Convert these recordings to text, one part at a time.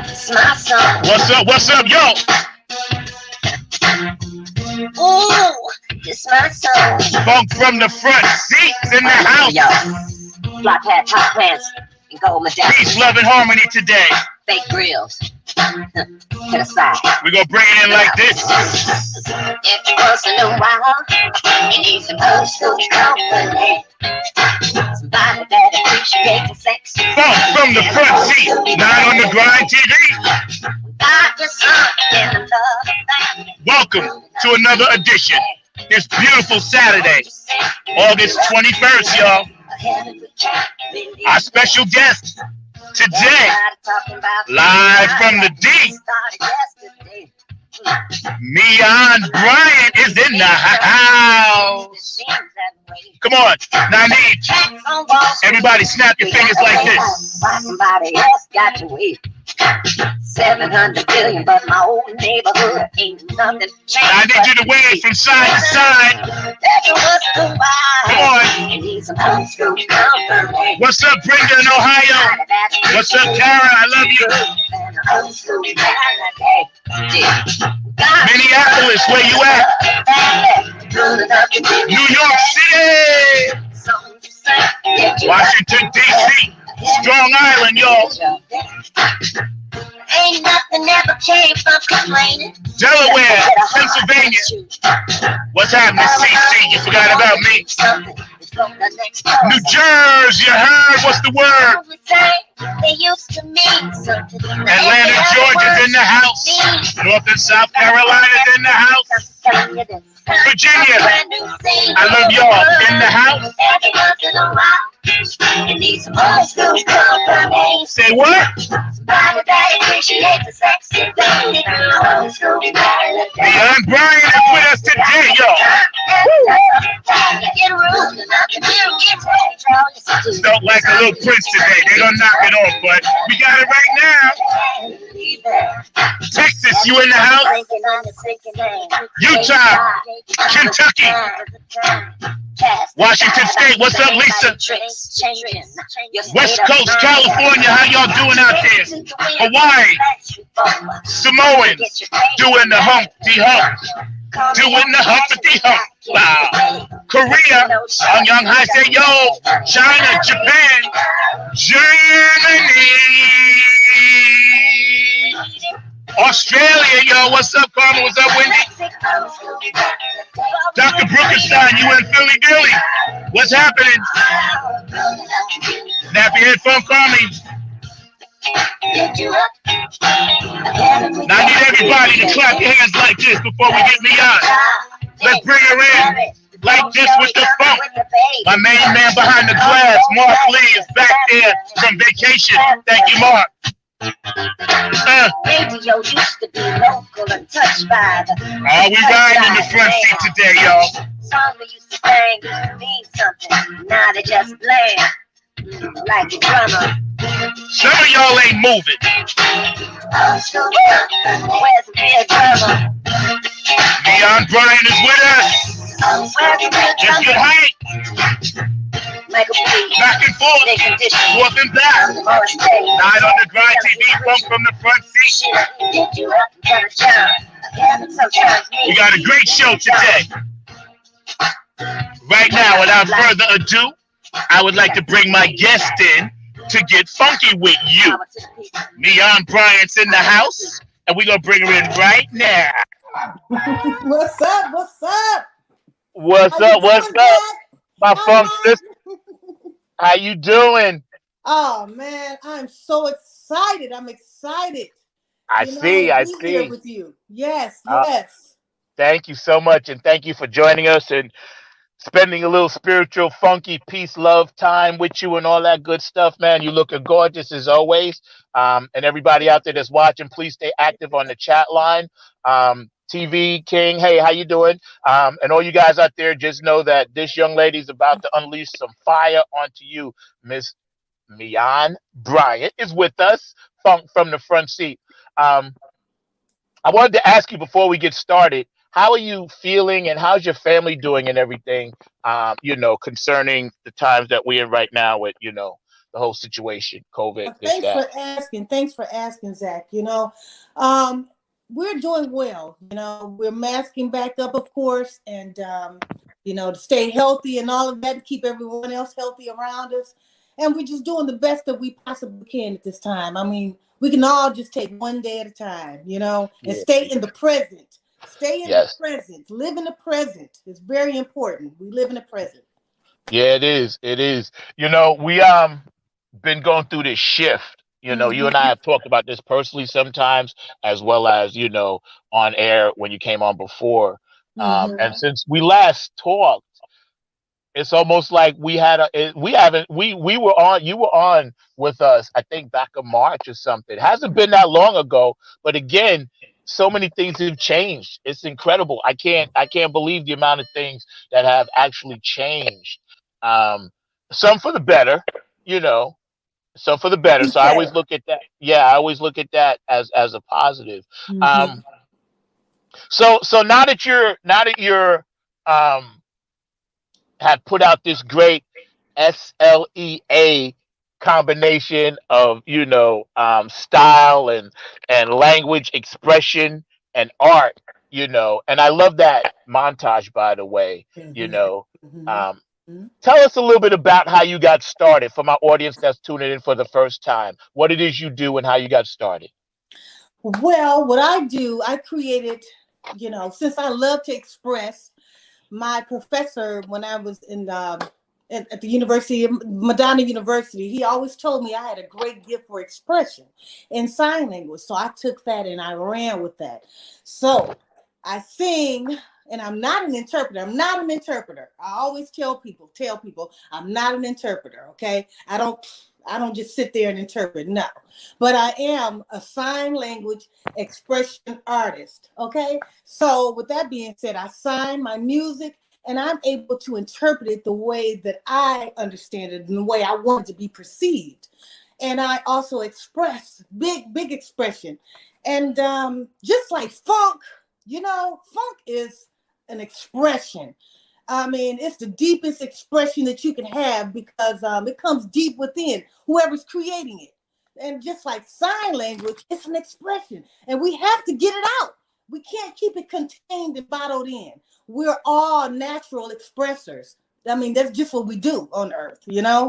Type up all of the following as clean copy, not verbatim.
It's my song. What's up? What's up, yo? Ooh, it's my song. Funk from the front seats in the house. Yo, flat hat, top pants, and gold medallion. Peace, love, and harmony today. Fake grills. To the side. We gonna bring it in like this. If you once in a while, you need some old school company. Somebody that appreciates the sex. Funk from the front seat, not on the grind TV. Got your son in the love. Welcome to another edition. This beautiful Saturday, August 21st, y'all. Our special guest today, live from the D. Miyan Bryant is in the house. Come on, now I need everybody snap your fingers like this. Somebody else got to wait. 700 billion, but my old neighborhood ain't nothing. I need you to wave from side to side. Come on. What's up, Brenda in Ohio? What's up, Kara? I love you. Minneapolis, where you at? New York City. Washington, D.C. Strong Island, y'all. Ain't nothing ever came from complaining. Delaware, Pennsylvania. What's happening, CC? You forgot about me. New Jersey, you heard? What's the word? They used to mean something. Atlanta, Georgia's in the house. North and South Carolina's in the house. Virginia, I love y'all in the house. Say what? Miyan Bryant is with us today, y'all. Felt like a little Prince today. They gonna knock it off, but we got it right now. Texas, you in the house? Utah, Kentucky, Washington State. What's up, Lisa? West Coast, California. How y'all doing out there? Hawaii, Samoans, doing the Humpty Hump. Doing the Humpty Hump. Wow. Korea, Young High say yo. China, Japan, Germany, Australia, yo. What's up, Carmen? What's up, Wendy? Dr. Brookenstein, you in Philly, Dilly? What's happening? Nappy headphone, Carmen. Now I need everybody to clap your hands like this before we get me on. Let's bring her in like this with the funk. My main man behind the glass, Mark Lee, is back there from vacation. Thank you, Mark. Radio used to be local and touched by the. Oh, we riding in the front seat today, y'all. Songs we used to sing used to mean something. Now they just bland, like a drummer. Some of y'all ain't moving. Where's the real drummer? Miyan Bryant is with us. Where's the real Let's get drummer? hype. Make a beat. Back and forth. They condition. Forth and back. Morris Day. Night on the grind TV, funk from the front seat. Get you up and get a job. Sometimes We got a great show today. Right now, without further ado, I would like to bring my guest in to get funky with you. Miyan Bryant's in the house, and we're going to bring her in right now. What's up? What's up? What's up? What's up? My funk sister. How you doing? Oh man, I'm so excited. I'm excited. I to see. be here with you. Yes, Uh, yes. Thank you so much, and thank you for joining us and spending a little spiritual, funky, peace, love time with you and all that good stuff, man. You looking gorgeous as always. And everybody out there that's watching, please stay active on the chat line. TV King, hey, how you doing? And all you guys out there, just know that this young lady's about to unleash some fire onto you. Miss Miyan Bryant is with us from the front seat. I wanted to ask you before we get started, how are you feeling and how's your family doing and everything, concerning the times that we're in right now with, the whole situation, COVID, this, Thanks that. for asking. Thanks for asking, Zach. Um, we're doing well. We're masking back up, of course, and to stay healthy and all of that, to keep everyone else healthy around us. And we're just doing the best that we possibly can at this time. I mean, we can all just take one day at a time, and Yeah. stay in the present. Stay in the Yes. present. Live in the present. It's very important. We live in the present. Yeah, it is. It is. We been going through this shift. You and I Mm-hmm. have talked about this personally sometimes, as well as on air when you came on before. And Mm-hmm. since we last talked, it's almost like we haven't we were on you were on with us, I think, back in March or something. It hasn't been that long ago, but again, so many things have changed. It's incredible. I can't believe the amount of things that have actually changed. um some for the better, you know some for the better, so I always Okay. look at that. Yeah, I always look at that as a positive. Mm-hmm. um so now that you're um have put out this great SLEA combination of style and language expression and art, and I love that montage, by the way. you Mm-hmm. know um Mm-hmm. Tell us a little bit about how you got started, for my audience that's tuning in for the first time, what it is you do and how you got started. Well, what I do, I created, since I love to express, my professor when I was at the University of Madonna University, he always told me I had a great gift for expression in sign language. So I took that and I ran with that. So I sing, and I'm not an interpreter. I'm not an interpreter. I always tell people I'm not an interpreter. Okay. I don't just sit there and interpret. No. But I am a sign language expression artist. Okay. So with that being said, I sign my music and I'm able to interpret it the way that I understand it and the way I want it to be perceived. And I also express big expression. And just like funk, funk is an expression. I mean, it's the deepest expression that you can have because it comes deep within whoever's creating it. And just like sign language, it's an expression, and we have to get it out. We can't keep it contained and bottled in. We're all natural expressors. I mean, that's just what we do on Earth. Yeah,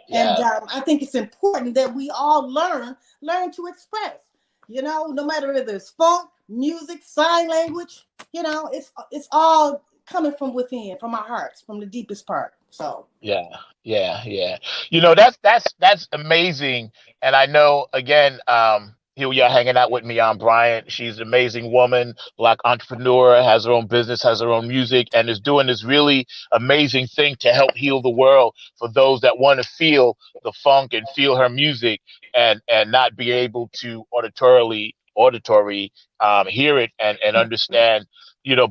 And yeah, I think it's important that we all learn to express. No matter whether it's funk, music, sign language, it's all coming from within, from our hearts, from the deepest part. So. yeah, yeah. That's amazing. And I know, again, here we are hanging out with Miyan Bryant. She's an amazing woman, black entrepreneur, has her own business, has her own music, and is doing this really amazing thing to help heal the world for those that want to feel the funk and feel her music, and not be able to auditory hear it and understand,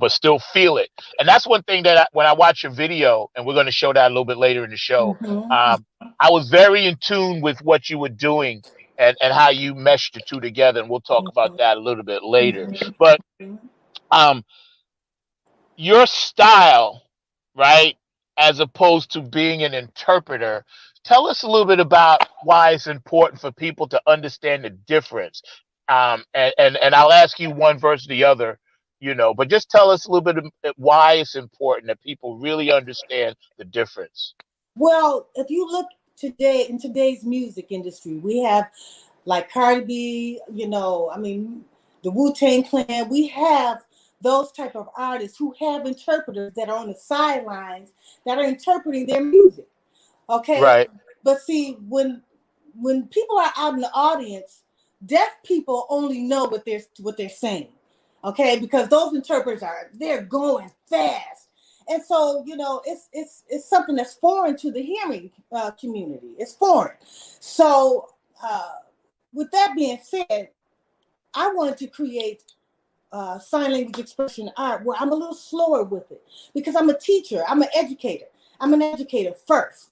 but still feel it. And that's one thing that when I watch your video, and we're going to show that a little bit later in the show, Mm-hmm. um, I was very in tune with what you were doing, and how you meshed the two together. And we'll talk about that a little bit later. But Mm-hmm. um, your style, right, as opposed to being an interpreter, tell us a little bit about why it's important for people to understand the difference. And I'll ask you one versus the other, but just tell us a little bit of why it's important that people really understand the difference. Well, if you look today in today's music industry, we have like Cardi B, I mean, the Wu-Tang Clan, we have those type of artists who have interpreters that are on the sidelines that are interpreting their music. Okay. Right. But see, when people are out in the audience, deaf people only know what they're saying. Okay, because those interpreters they're going fast. And so, it's something that's foreign to the hearing community. It's foreign. So, with that being said, I wanted to create sign language expression art where I'm a little slower with it because I'm a teacher, I'm an educator. I'm an educator first.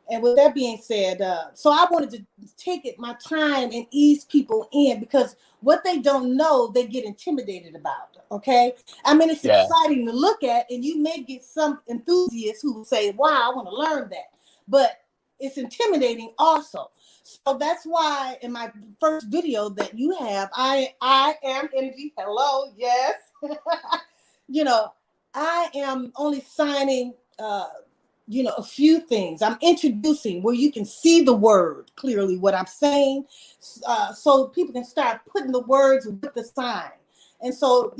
And with that being said, so I wanted to take it my time and ease people in because what they don't know, they get intimidated about. Okay. I mean, it's Yeah. exciting to look at, and you may get some enthusiasts who will say, wow, I want to learn that. But it's intimidating also. So that's why in my first video that you have, I am energy. Hello, yes. you know, I am only signing a few things. I'm introducing where you can see the word clearly what I'm saying, so people can start putting the words with the sign. And so,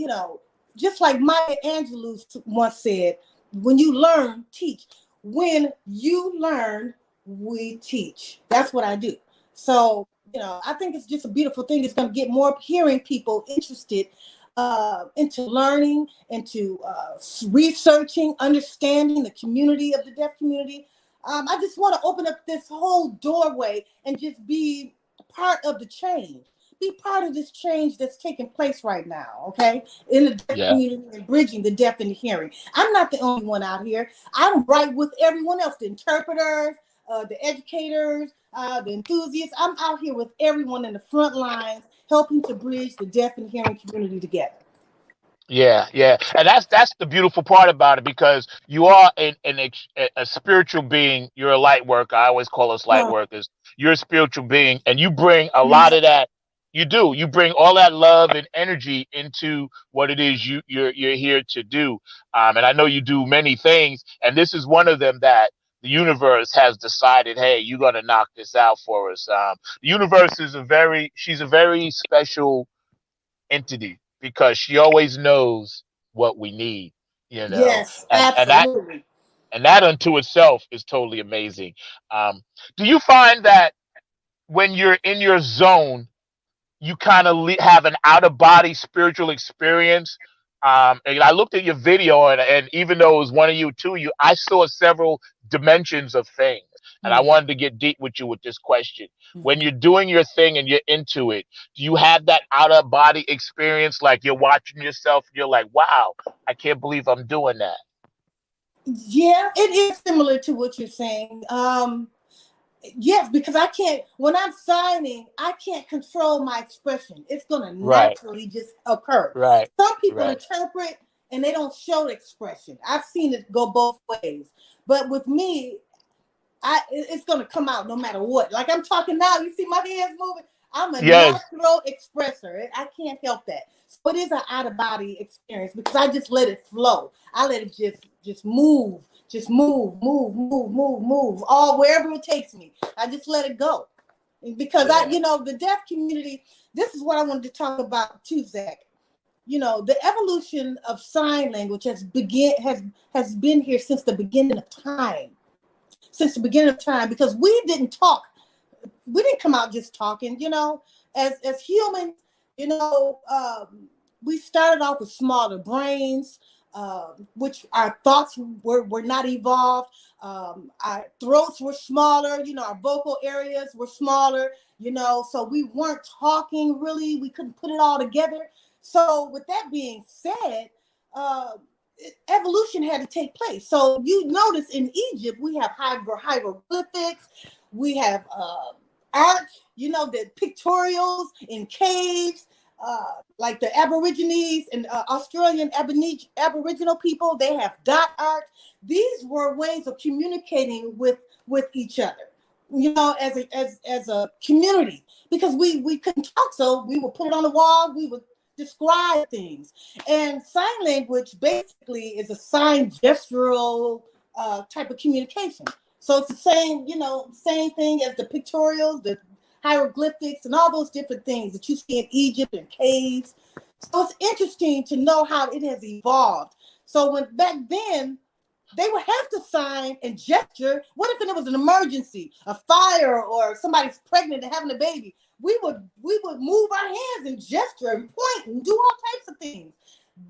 just like Maya Angelou once said, when you learn, teach. When you learn, we teach. That's what I do. So, I think it's just a beautiful thing. It's going to get more hearing people interested into learning, into researching, understanding the community of the deaf community. I just want to open up this whole doorway and just be part of the change. Be part of this change that's taking place right now, okay? In the deaf Yeah. community and bridging the deaf and the hearing. I'm not the only one out here. I'm right with everyone else, the interpreters, the educators, the enthusiasts. I'm out here with everyone in the front lines, helping to bridge the deaf and hearing community together. Yeah, yeah, and that's the beautiful part about it, because you are a spiritual being. You're a light worker. I always call us light Huh. workers. You're a spiritual being, and you bring a lot of that. You do. You bring all that love and energy into what it is you're here to do. And I know you do many things, and this is one of them that the universe has decided. Hey, you're gonna knock this out for us. The universe is she's a very special entity, because she always knows what we need, Yes, and absolutely. that unto itself is totally amazing. um do you find that when you're in your zone, you kind of have an out of body spiritual experience? And I looked at your video, and even though it was one of you, two of you, I saw several dimensions of things. And I Mhm. wanted to get deep with you with this question. When you're doing your thing and you're into it, do you have that out of body experience? Like you're watching yourself and you're like, wow, I can't believe I'm doing that. Yeah, it is similar to what you're saying. Yes, because I can't, when I'm signing, I can't control my expression. It's going to Right, naturally just occur. right, Some people right. interpret and they don't show expression. I've seen it go both ways. But with me, it's gonna come out no matter what. Like I'm talking now, you see my hands moving. I'm a Yes, natural expresser. I can't help that. So it is an out of body experience because I just let it flow. I let it just move, move, all wherever it takes me. I just let it go. Because yeah, the deaf community, this is what I wanted to talk about too, Zach. The evolution of sign language has been here since the beginning of time, because we didn't talk. We didn't come out just talking. As humans, you know um, we started off with smaller brains, which our thoughts were not evolved. Our throats were smaller, our vocal areas were smaller, so we weren't talking really. We couldn't put it all together. So with that being said, uh, evolution had to take place. So you notice in Egypt, we have hieroglyphics, we have art, the pictorials in caves, like the Aborigines and Australian Aboriginal people, they have dot art. These were ways of communicating with each other, as a community, because we couldn't talk, so we would put it on the wall, we would describe things. And sign language basically is a sign gestural type of communication. So it's the same thing as the pictorials, the hieroglyphics, and all those different things that you see in Egypt and caves. So it's interesting to know how it has evolved. So when back then they would have to sign and gesture. What if it was an emergency, a fire, or somebody's pregnant and having a baby? We would move our hands and gesture and point and do all types of things.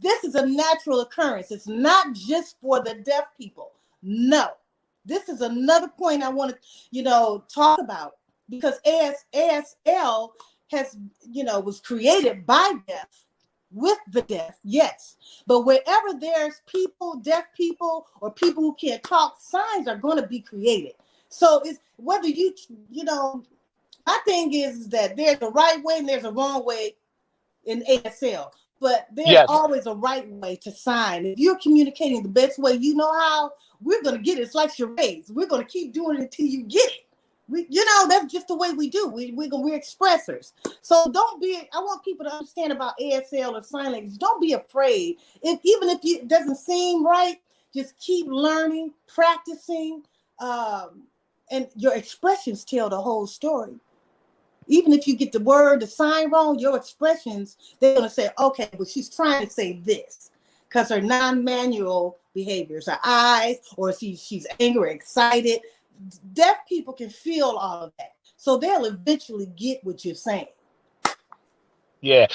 This is a natural occurrence. It's not just for the deaf people. No. This is another point I want to, talk about, because ASL has, was created by deaf with the deaf, yes. But wherever there's deaf people, or people who can't talk, signs are going to be created. So it's whether my thing is that there's a right way and there's a wrong way in ASL. but there's Yes. always a right way to sign. If you're communicating the best way you know how, we're going to get it. It's like charades. We're going to keep doing it until you get it. That's just the way we do. We're expressors. So don't be. I want people to understand about ASL or sign language. Don't be afraid. Even if it doesn't seem right, just keep learning, practicing, and your expressions tell the whole story. Even if you get the sign wrong, your expressions, they're going to say, okay, but she's trying to say this because her non-manual behaviors, her eyes, or she's angry, excited. Deaf people can feel all of that. So they'll eventually get what you're saying. Yeah,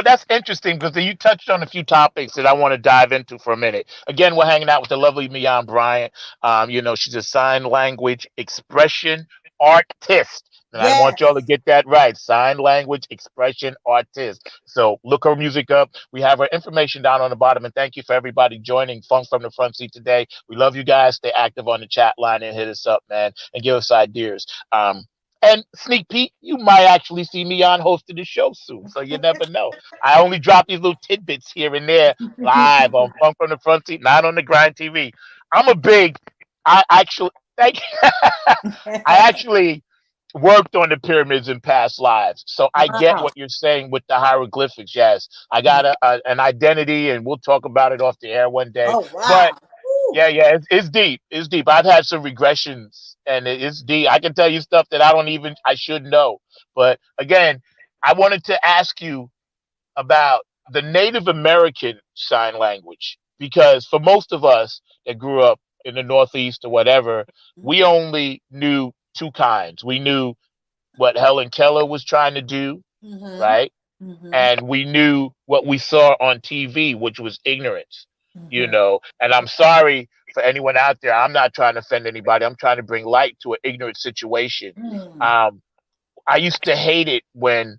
that's interesting because you touched on a few topics that I want to dive into for a minute. Again, we're hanging out with the lovely Miyan Bryant. She's a sign language expression artist. And I want y'all to Yes. get that right. Sign language expression artist. So look her music up. We have her information down on the bottom. And thank you for everybody joining Funk from the Front Seat today. We love you guys. Stay active on the chat line and hit us up, man, and give us ideas. And sneak peek, you might actually see me on hosting the show soon. So you never know. I only drop these little tidbits here and there live on Funk from the Front Seat, not on the Grind TV. I'm a big, I actually, thank you. I actually worked on the pyramids in past lives. So I get Wow. what you're saying with the hieroglyphics. Yes, I got an identity and we'll talk about it off the air one day. Oh, But wow. Woo. yeah, it's deep. It's deep. I've had some regressions, and it's deep. I can tell you stuff that I should know. But again, I wanted to ask you about the Native American sign language because for most of us that grew up in the Northeast or whatever, we only knew two kinds. We knew what Helen Keller was trying to do, Mm-hmm. right? Mm-hmm. And we knew what we saw on TV, which was ignorance, Mm-hmm. And I'm sorry for anyone out there. I'm not trying to offend anybody. I'm trying to bring light to an ignorant situation. Mm. Um, I used to hate it when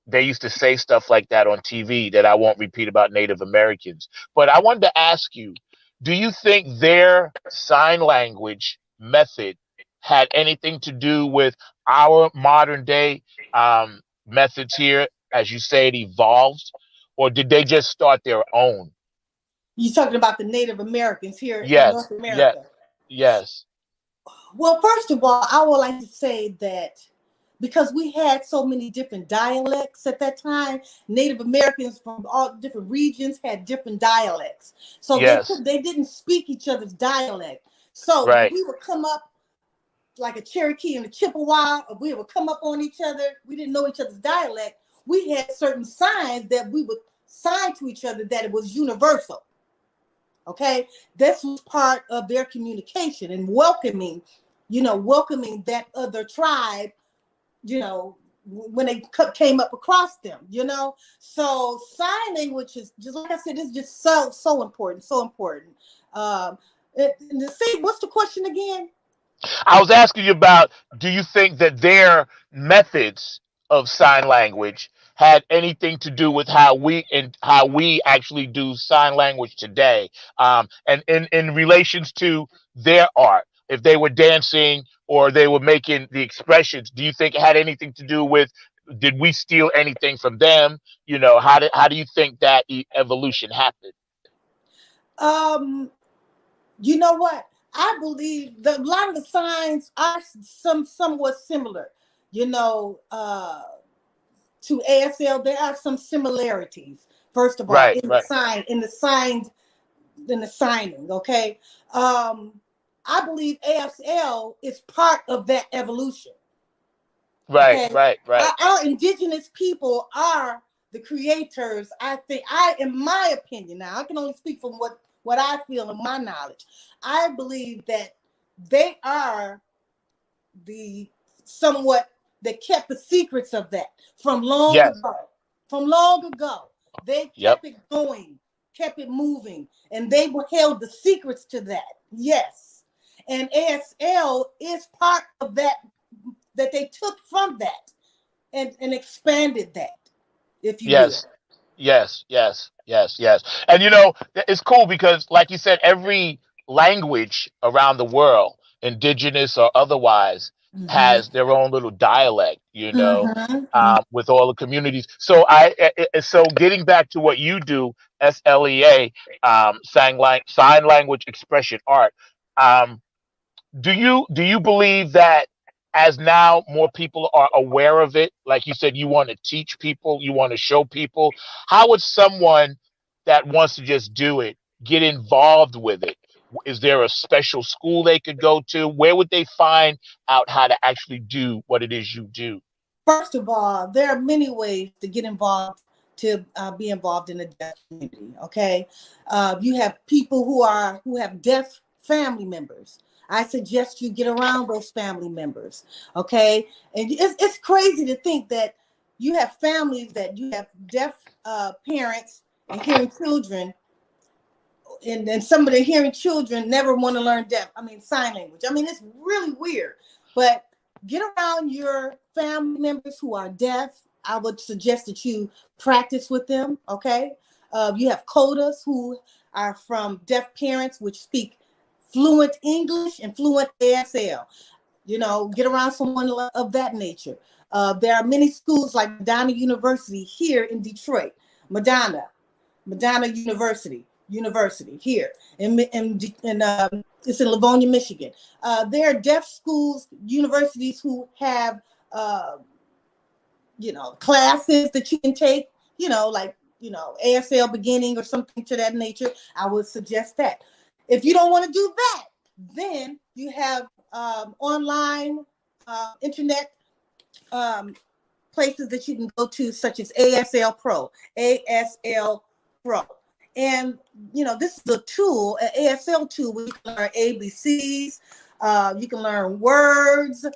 they used to say stuff like that on TV that I won't repeat about Native Americans. But I wanted to ask you, do you think their sign language method had anything to do with our modern day methods here? As you say, it evolved, or did they just start their own? You're talking about the Native Americans here in Yes, North yes, America. yes, Well, first of all, I would like to say that because we had so many different dialects at that time, Native Americans from all different regions had different dialects. So yes, they didn't speak each other's dialect. So when right, we would come up like a Cherokee and a Chippewa, or we would come up on each other, we didn't know each other's dialect. We had certain signs that we would sign to each other that it was universal. Okay, this was part of their communication and welcoming that other tribe, when they came up across them. So sign language is just like I said, it's just so important, so important. What's the question again? I was asking you about, do you think that their methods of sign language had anything to do with how we actually do sign language today, and in relations to their art, if they were dancing or they were making the expressions, do you think it had anything to do with, did we steal anything from them? How do you think that evolution happened? Um, you know what? I believe that a lot of the signs are somewhat similar. You know, to ASL, there are some similarities. First of all, Right, right, in the signing. Okay, I believe ASL is part of that evolution. right, Okay, right, right. our indigenous people are the creators. I think, in my opinion, now I can only speak from what I feel and my knowledge. I believe that they are the somewhat that kept the secrets of that from long Yes, ago. From long ago, they yep, kept it going, kept it moving, and they held the secrets to that. Yes, and ASL is part of that they took from that and expanded that, if you will. yes. Yes, yes, yes, yes. And it's cool because, like you said, every language around the world, indigenous or otherwise, Mm-hmm. has their own little dialect, Mm-hmm. with all the communities. So so getting back to what you do, SLEA, sign language expression art. Um, do you believe that as now more people are aware of it, like you said, you want to teach people, you want to show people, how would someone that wants to just do it get involved with it? Is there a special school they could go to? Where would they find out how to actually do what it is you do? First of all, there are many ways to get involved, to be involved in the deaf community. Okay, you have people who have deaf family members. I suggest you get around those family members. Okay, and it's crazy to think that you have families that you have deaf parents and hearing children, and some of the hearing children never want to learn sign language. I mean, it's really weird. But get around your family members who are deaf. I would suggest that you practice with them. Okay. You have codas who are from deaf parents, which speak fluent English and fluent ASL. Get around someone of that nature. There are many schools like Madonna University here in Detroit. Madonna University here in it's in Livonia, Michigan. There are deaf schools, universities who have classes that you can take, like ASL beginning or something to that nature. I would suggest that. If you don't want to do that, then you have online internet um, places that you can go to, such as ASL Pro. And this is a tool, an ASL tool, where you can learn ABCs, you can learn words,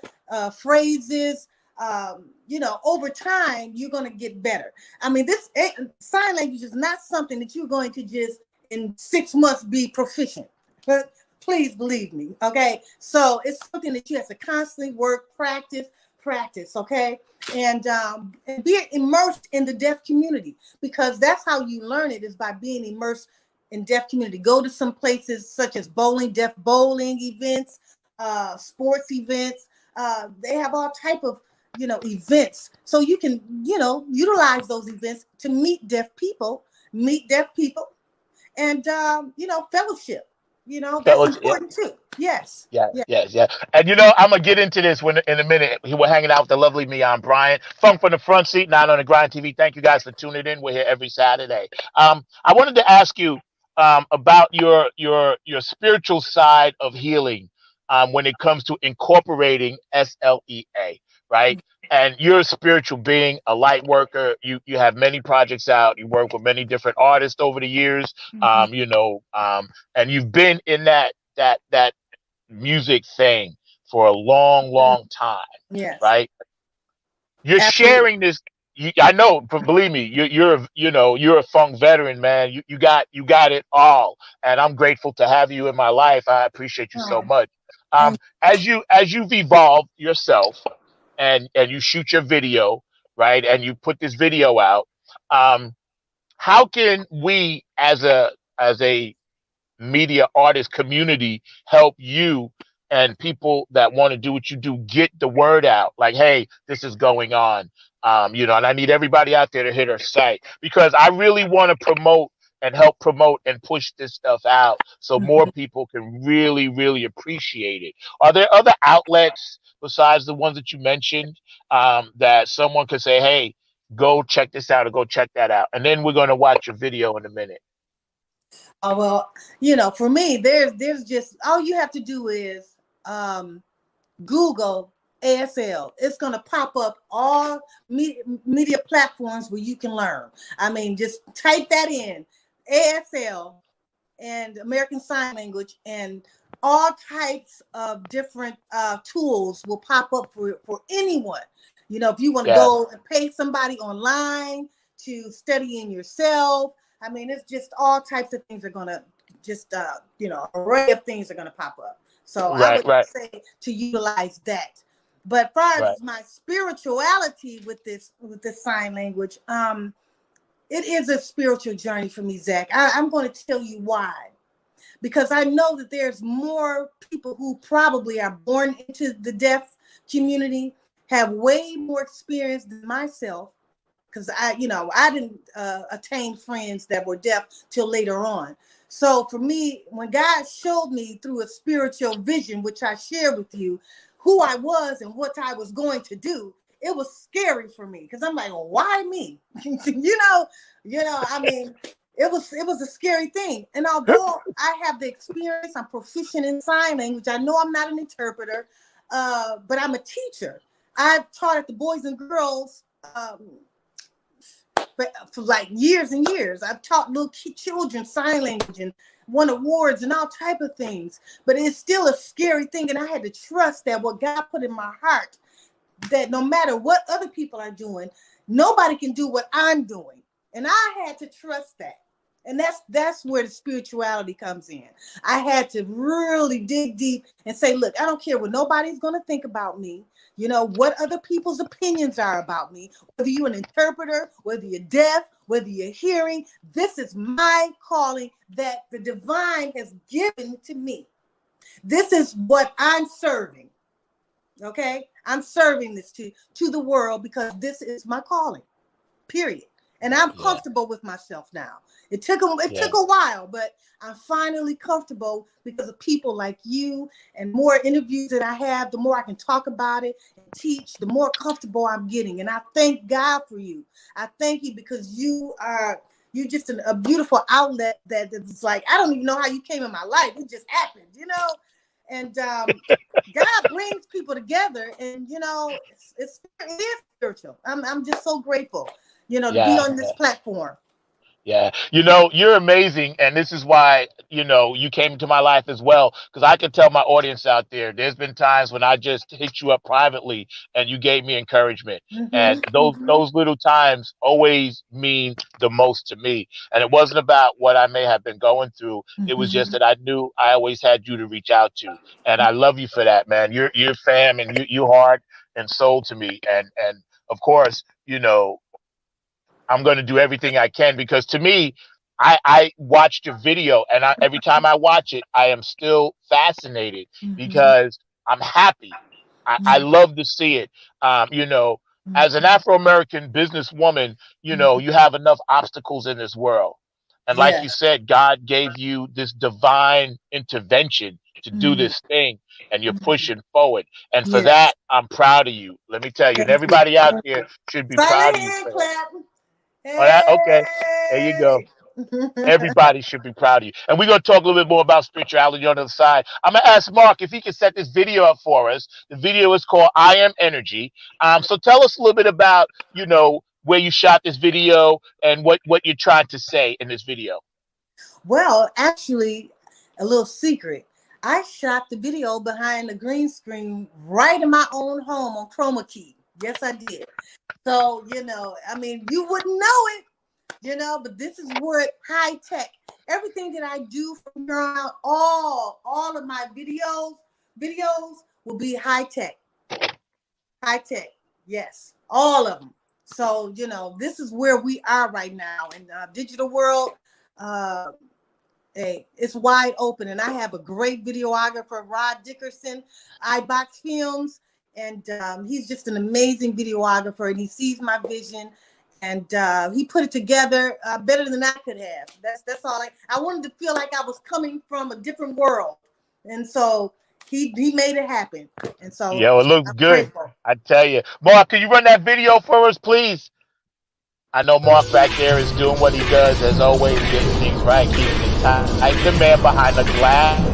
phrases. Over time, you're going to get better. I mean, this sign language is not something that you're going to just in 6 months be proficient. But please believe me, okay? So it's something that you have to constantly work, practice, okay? And be immersed in the deaf community, because that's how you learn it, is by being immersed in deaf community. Go to some places such as deaf bowling events, sports events. They have all type of events, so you can utilize those events to meet deaf people, and fellowship. That's Fellowship. important too. Yes. Yeah, Yeah. yes, yeah. And I'm gonna get into this when in a minute. We're hanging out with the lovely Miyan Bryant. Funk from the front seat, not on the grind TV. Thank you guys for tuning in. We're here every Saturday. I wanted to ask you about your spiritual side of healing, when it comes to incorporating SLEA, right? And you're a spiritual being, a light worker. You have many projects out. You work with many different artists over the years. Mhm. And you've been in that music thing for a long, Mhm. long time, Yes. right? You're Absolutely. sharing this. I know, but believe me, you're a funk veteran, man. You got it all, and I'm grateful to have you in my life. I appreciate you so Oh, much. thank As you've evolved yourself, and you shoot your video, right, and you put this video out. Um, how can we, as a media artist community, help you and people that want to do what you do get the word out, like, hey, this is going on, and I need everybody out there to hit our site, because I really want to promote and help promote and push this stuff out so more you. people can really, really appreciate it. Are there other outlets besides the ones that you mentioned, that someone could say, hey, go check this out or go check that out, and then we're going to watch your video in a minute? Well, for me, there's just, all you have to do is Google ASL. It's going to pop up all media platforms where you can learn. I mean, just type that in, ASL and American Sign Language, and all types of different tools will pop up for anyone. If you want to Yeah, go and pay somebody online to studying yourself, I mean, it's just all types of things are going to just, array of things are going to pop up. So I right, would right, say to utilize that. But as far right. as my spirituality with this sign language, it is a spiritual journey for me, Zach. I'm going to tell you why. because I know that there's more people who probably are born into the deaf community, have way more experience than myself, because I didn't attain friends that were deaf till later on. So for me, when God showed me through a spiritual vision, which I share with you, who I was and what I was going to do, it was scary for me, because I'm like, well, why me? I mean, it was a scary thing. And although I have the experience, I'm proficient in sign language. I know I'm not an interpreter, but I'm a teacher. I've taught at the Boys and Girls for like years and years. I've taught little children sign language and won awards and all type of things. But it's still a scary thing, and I had to trust that what God put in my heart, that no matter what other people are doing, nobody can do what I'm doing. And I had to trust that. And that's where the spirituality comes in. I had to really dig deep and say, look, I don't care what nobody's going to think about me. What other people's opinions are about me, whether you're an interpreter, whether you're deaf, whether you're hearing. This is my calling that the divine has given to me. This is what I'm serving. Okay? I'm serving this to the world, because this is my calling, period. And I'm comfortable with myself now. It took a while, but I'm finally comfortable because of people like you, and more interviews that I have, the more I can talk about it and teach, the more comfortable I'm getting. And I thank God for you. I thank you, because you're just a beautiful outlet that is like, I don't even know how you came in my life. It just happened, And God brings people together, and it is spiritual. I'm just so grateful, to be on this platform. Yeah. You're amazing. And this is why, you came into my life as well. Because I can tell my audience out there's been times when I just hit you up privately and you gave me encouragement. And those little times always mean the most to me. And it wasn't about what I may have been going through. It was just that I knew I always had you to reach out to. And I love you for that, man. You're fam, and you heart and soul to me. And of course, I'm going to do everything I can, because to me, I watched your video, and every time I watch it, I am still fascinated, because I'm happy. I love to see it. As an Afro-American businesswoman, you have enough obstacles in this world. And like you said, God gave you this divine intervention to do this thing, and you're pushing forward. And for that, I'm proud of you. Let me tell you, and everybody out there should be proud of you for that. Okay. There you go. Everybody should be proud of you. And we're going to talk a little bit more about spirituality on the other side. I'm going to ask Mark if he can set this video up for us. The video is called I Am Energy. So tell us a little bit about, where you shot this video and what you're trying to say in this video. Well, actually, a little secret. I shot the video behind the green screen right in my own home on chroma key. Yes, I did. So, you wouldn't know it, but this is where high tech, everything that I do from here on out, all of my videos will be high tech, yes, all of them. So, this is where we are right now in the digital world. It's wide open, and I have a great videographer, Rod Dickerson, iBox Films. And he's just an amazing videographer, and he sees my vision, and he put it together better than I could have. That's all. I wanted to feel like I was coming from a different world, and so he made it happen. And so it looks good. Grateful. I tell you, Mark, can you run that video for us, please? I know Mark back there is doing what he does, as always, getting things right, keeping it tight. Like the man behind the glass.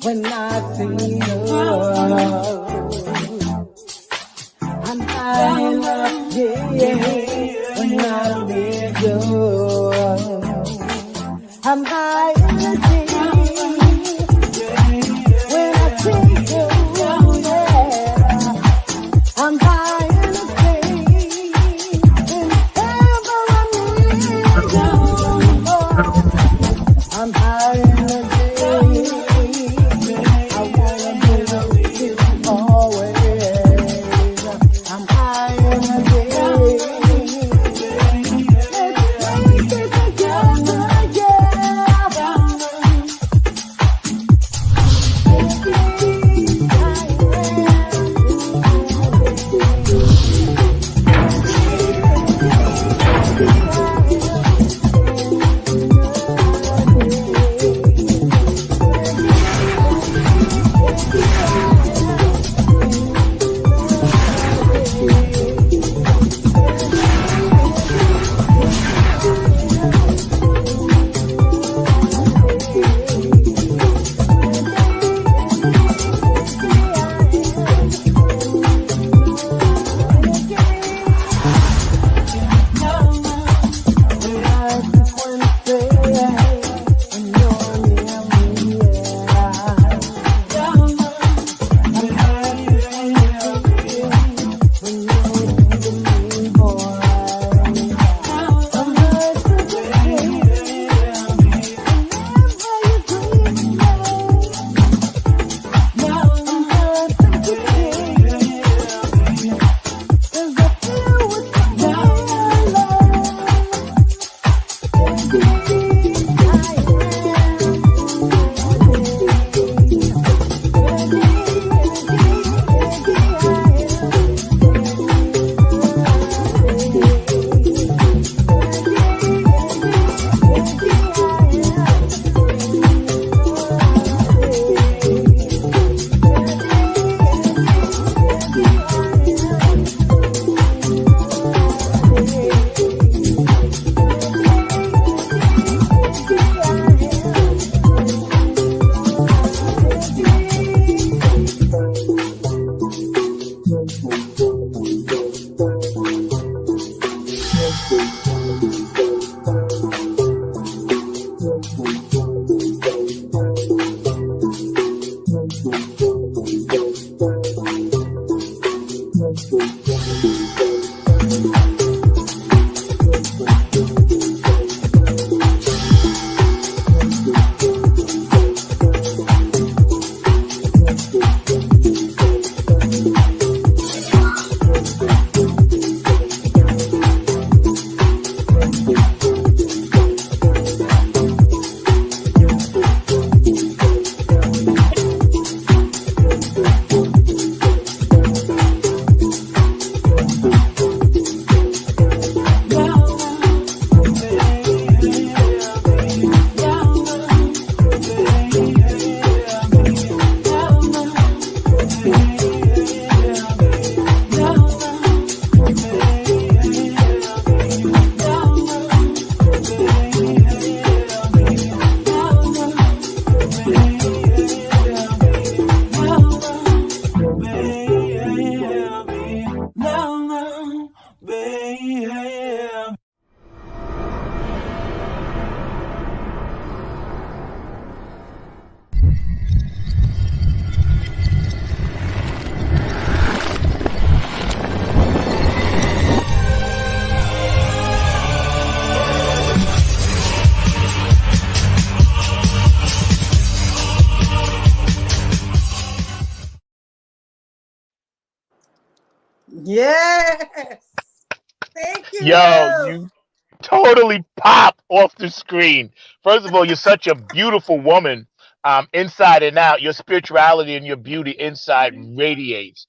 When I see her, I'm high enough, when I I'm high energy when I think you, yeah. I'm high energy whenever I'm near you. Oh, I'm high energy. I wanna be with you always. I'm high energy. Let's make it together, Yes. Thank Yo, you. you totally pop off the screen. First of all, you're such a beautiful woman, inside and out. Your spirituality and your beauty inside radiates.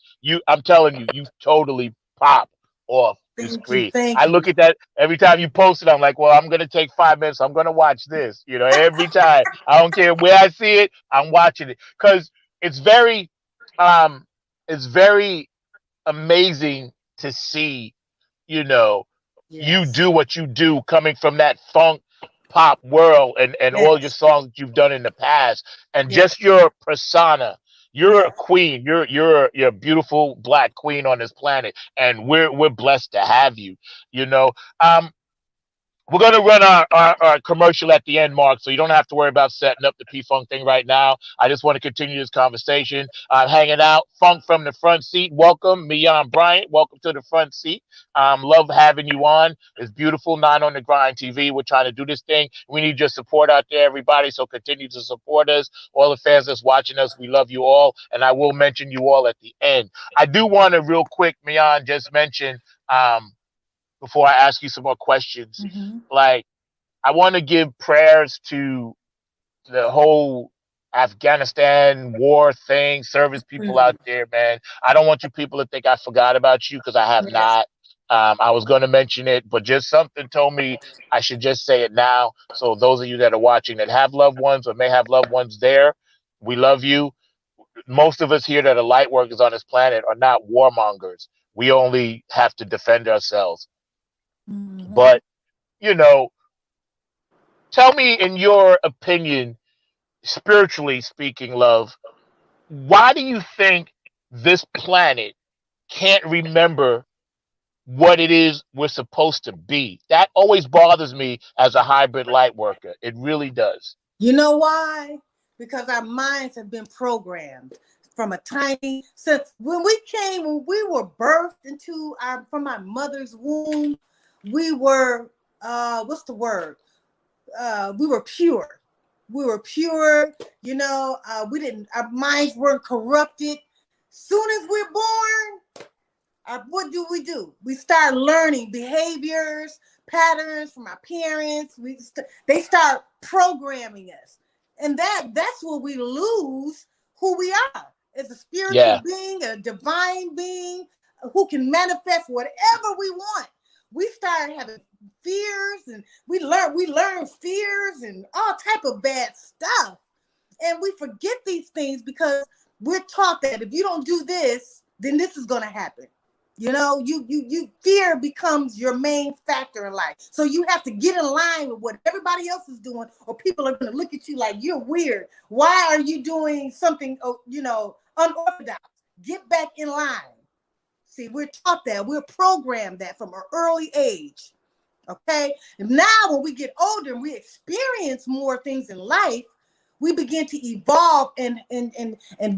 I'm telling you, you totally pop off the Thank you. screen. Thank I you. look at that every time you post it. I'm like, well, I'm gonna take 5 minutes. I'm gonna watch this. Every time. I don't care where I see it. I'm watching it because it's very, um, it's very amazing to see, you know, you Yes. do what you do coming from that funk pop world and all your Yes. songs that you've done in the past and Yes. just your persona. You're a Yes. queen. You're a beautiful black queen on this planet, and we're blessed to have you. You know, um, We're going to run our commercial at the end, Mark, so you don't have to worry about setting up the P Funk thing right now. I just want to continue this conversation. I'm hanging out. Funk from the front seat. Welcome, Miyan Bryant. Welcome to the front seat. Love having you on. It's beautiful. Nine on the Grind TV. We're trying to do this thing. We need your support out there, everybody. So continue to support us. All the fans that's watching us, we love you all. And I will mention you all at the end. I do want to, real quick, Miyan, just mention. Before I ask you some more questions. Mm-hmm. Like, I want to give prayers to the whole Afghanistan war thing, service people out there, man. I don't want you people to think I forgot about you because I have Yes. not. I was going to mention it, but just something told me I should just say it now. So those of you that are watching that have loved ones or may have loved ones there, we love you. Most of us here that are light workers on this planet are not warmongers. We only have to defend ourselves. Mm-hmm. But you know, tell me in your opinion, spiritually speaking, love, why do you think this planet can't remember what it is we're supposed to be? That always bothers me as a hybrid light worker. It really does. You know why? Because our minds have been programmed from a tiny, so when we were birthed into our from our mother's womb, we were what's the word? We were pure. We were pure, we didn't our minds weren't corrupted. Soon as we're born, what do? We start learning behaviors, patterns from our parents. They start programming us, and that's where we lose who we are as a spiritual Yeah. being, a divine being who can manifest whatever we want. We start having fears, and we learn fears and all type of bad stuff, and we forget these things because we're taught that if you don't do this, then this is going to happen. You fear becomes your main factor in life. So you have to get in line with what everybody else is doing, or people are going to look at you like you're weird. Why are you doing something, unorthodox? Get back in line. See, we're taught that. We're programmed that from an early age. Okay. And now when we get older and we experience more things in life, we begin to evolve and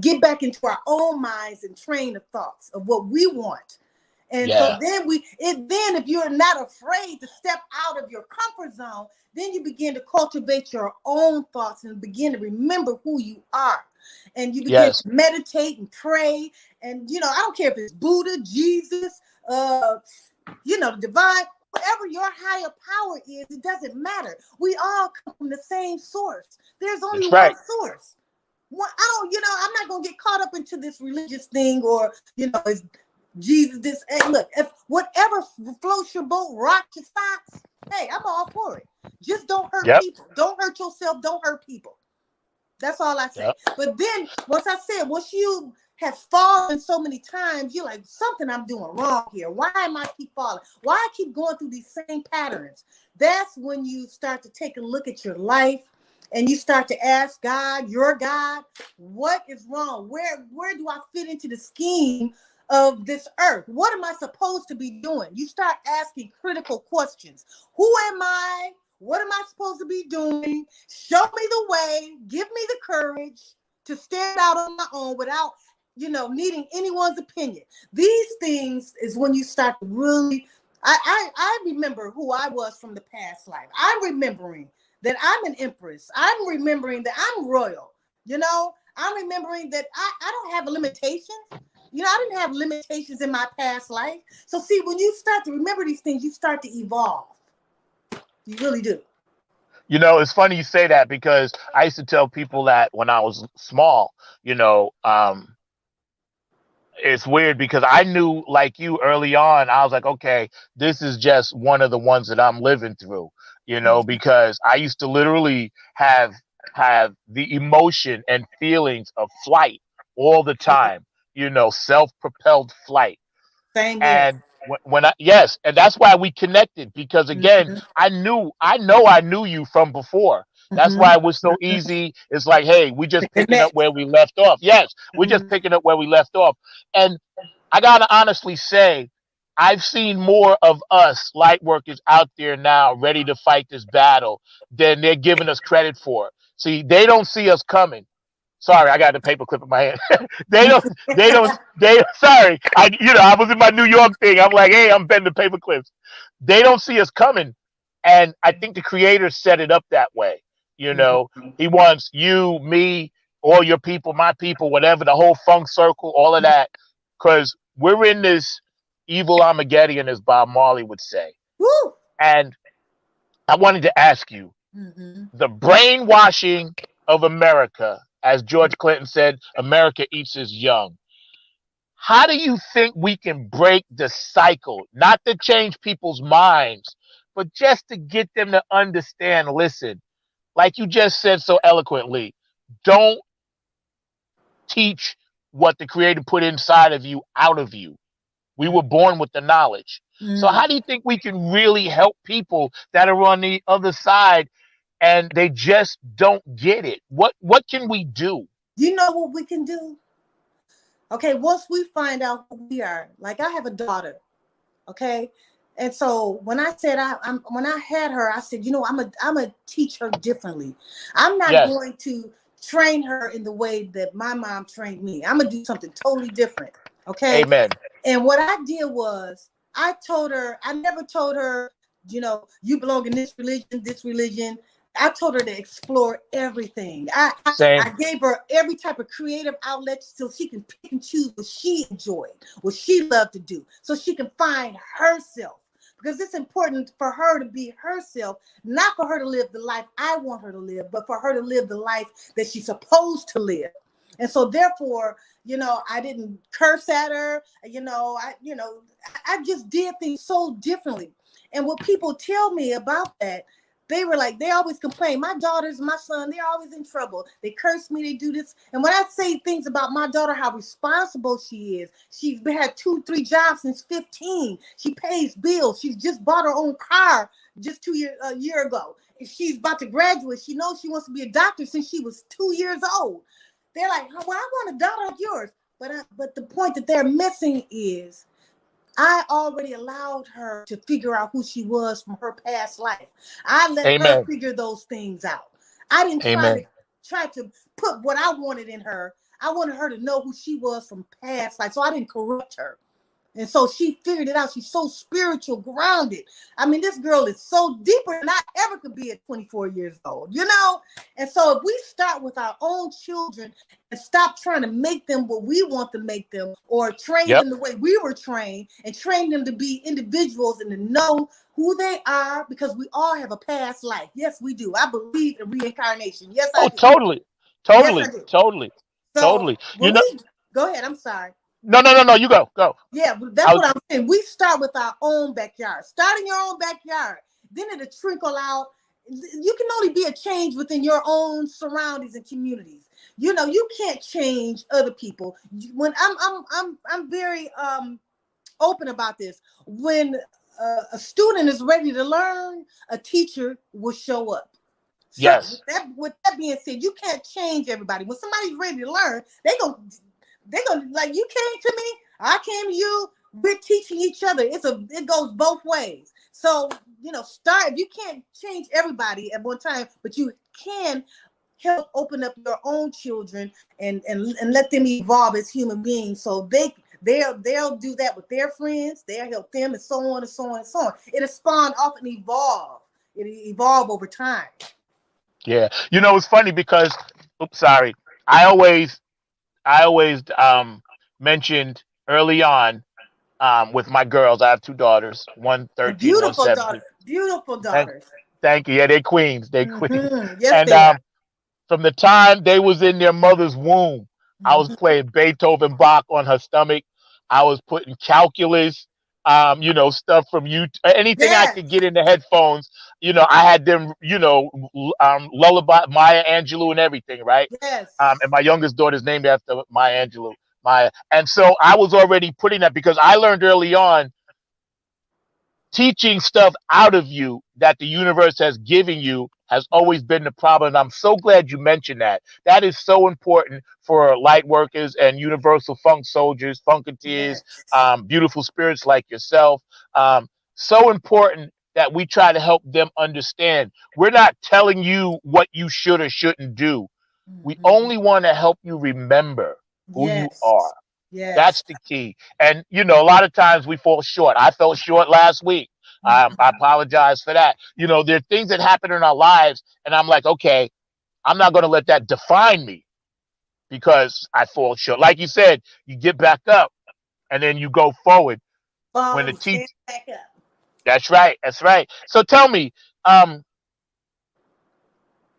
get back into our own minds and train of thoughts of what we want. And so Yeah. then if you're not afraid to step out of your comfort zone, then you begin to cultivate your own thoughts and begin to remember who you are. And you begin to Yes. meditate and pray. And, I don't care if it's Buddha, Jesus, the divine, whatever your higher power is, it doesn't matter. We all come from the same source. There's only That's one right. source. I'm not going to get caught up into this religious thing or, it's Jesus, this. Hey, look, if whatever floats your boat, rock your socks, hey, I'm all for it. Just don't hurt Yep. people. Don't hurt yourself. Don't hurt people. That's all I say. Yep. But then, once you have fallen so many times, you're like, something I'm doing wrong here. Why am I keep falling? Why I keep going through these same patterns? That's when you start to take a look at your life and you start to ask God, your God, what is wrong? Where do I fit into the scheme of this earth? What am I supposed to be doing? You start asking critical questions. Who am I? What am I supposed to be doing? Show me the way. Give me the courage to stand out on my own without, needing anyone's opinion. These things is when you start to really. I remember who I was from the past life. I'm remembering that I'm an empress. I'm remembering that I'm royal. I'm remembering that I don't have limitations. I didn't have limitations in my past life. So see, when you start to remember these things, you start to evolve. You really do. It's funny you say that because I used to tell people that when I was small, it's weird because I knew, like you, early on. I was like, okay, this is just one of the ones that I'm living through, because I used to literally have the emotion and feelings of flight all the Yeah. time, self-propelled flight. Same here. And when yes, and that's why we connected, because again, Mm-hmm. I knew you from before. That's Mm-hmm. why it was so easy. It's like, hey, we To just picking up connect. where we left off. Yes, we're just Mm-hmm. picking up where we left off. And I gotta honestly say, I've seen more of us light workers out there now ready to fight this battle than they're giving us credit for. See, they don't see us coming. Sorry, I got the paperclip in my hand. Sorry. I was in my New York thing. I'm like, hey, I'm bending paper clips. They don't see us coming. And I think the creator set it up that way. He wants you, me, all your people, my people, whatever, the whole funk circle, all of that. Because we're in this evil Armageddon, as Bob Marley would say. Woo! And I wanted to ask you, the brainwashing of America, as George Clinton said, America eats its young. How do you think we can break the cycle? Not to change people's minds, but just to get them to understand, listen, like you just said so eloquently, don't teach what the creator put inside of you out of you. We were born with the knowledge. So how do you think we can really help people that are on the other side and they just don't get it? What can we do? You know what we can do? Okay, once we find out who we are, like I have a daughter, okay? And so when I said when I had her, I said, I'm a teach her differently. I'm not Yes. going to train her in the way that my mom trained me. I'm gonna do something totally different. Okay. Amen. And what I did was I never told her, you belong in this religion. I told her to explore everything. I gave her every type of creative outlet so she can pick and choose what she enjoyed, what she loved to do, so she can find herself. Because it's important for her to be herself, not for her to live the life I want her to live, but for her to live the life that she's supposed to live. And so therefore, I didn't curse at her. I just did things so differently. And what people tell me about that, they were like, they always complain. My daughters, my son, they're always in trouble. They curse me, they do this. And when I say things about my daughter, how responsible she is, she's had 2-3 jobs since 15. She pays bills. She's just bought her own car just a year ago. If she's about to graduate, she knows she wants to be a doctor since she was 2 years old. They're like, well, I want a daughter like yours. But the point that they're missing is I already allowed her to figure out who she was from her past life. I let her figure those things out. I didn't try to put what I wanted in her. I wanted her to know who she was from past life. So I didn't corrupt her. And so she figured it out. She's so spiritual, grounded. I mean, this girl is so deeper than I ever could be at 24 years old, And so if we start with our own children and stop trying to make them what we want to make them or train them the way we were trained and train them to be individuals and to know who they are, because we all have a past life. Yes, we do. I believe in reincarnation. Yes, I do. Totally. Yes, I do. Totally. So totally. Go ahead. I'm sorry. No. You go. Yeah, that's what I'm saying. We start with our own backyard. Start in your own backyard. Then it'll trickle out. You can only be a change within your own surroundings and communities. You can't change other people. When I'm very open about this. When a student is ready to learn, a teacher will show up. So yes. With that being said, you can't change everybody. When somebody's ready to learn, they're gonna like, you came to me, I came to you. We're teaching each other. It goes both ways. So start. You can't change everybody at one time, but you can help open up your own children and let them evolve as human beings. So they'll do that with their friends. They'll help them, and so on and so on and so on. It'll spawn off and evolve. It'll evolve over time. Yeah, it's funny because, sorry, I always mentioned early on with my girls. I have 2 daughters, one 13, one 17. Beautiful daughters. Thank you. Yeah, they're queens. They're queens. Yes, and they are. from the time they was in their mother's womb, I was playing Beethoven, Bach on her stomach. I was putting calculus, stuff from you, anything I could get in the headphones. I had them, lullaby, Maya Angelou and everything, right? Yes. And my youngest daughter's named after Maya Angelou. And so I was already putting that because I learned early on teaching stuff out of you that the universe has given you has always been the problem. And I'm so glad you mentioned that. That is so important for light workers and universal funk soldiers, funketeers, Yes. beautiful spirits like yourself. So important that we try to help them understand. We're not telling you what you should or shouldn't do. We Mhm. only want to help you remember who you are. Yes. Yes. That's the key. And, a lot of times we fall short. I fell short last week. I Mhm. apologize for that. There are things that happen in our lives, and I'm like, okay, I'm not going to let that define me because I fall short. Like you said, you get back up and then you go forward. When Fall the and teach, stand back up. that's right, that's right. So tell me, um,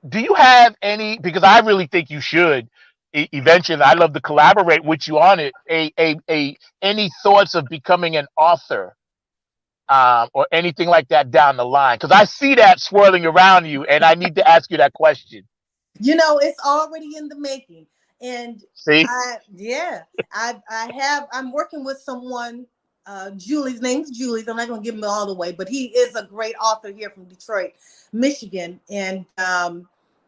do you have any? Because I really think you should. Eventually, I'd love to collaborate with you on it. Any thoughts of becoming an author, or anything like that down the line? Because I see that swirling around you, and I need to ask you that question. It's already in the making. And See, I'm working with someone, Julie's name's Julie's. I'm not gonna give him all the way, but he is a great author here from Detroit, Michigan. And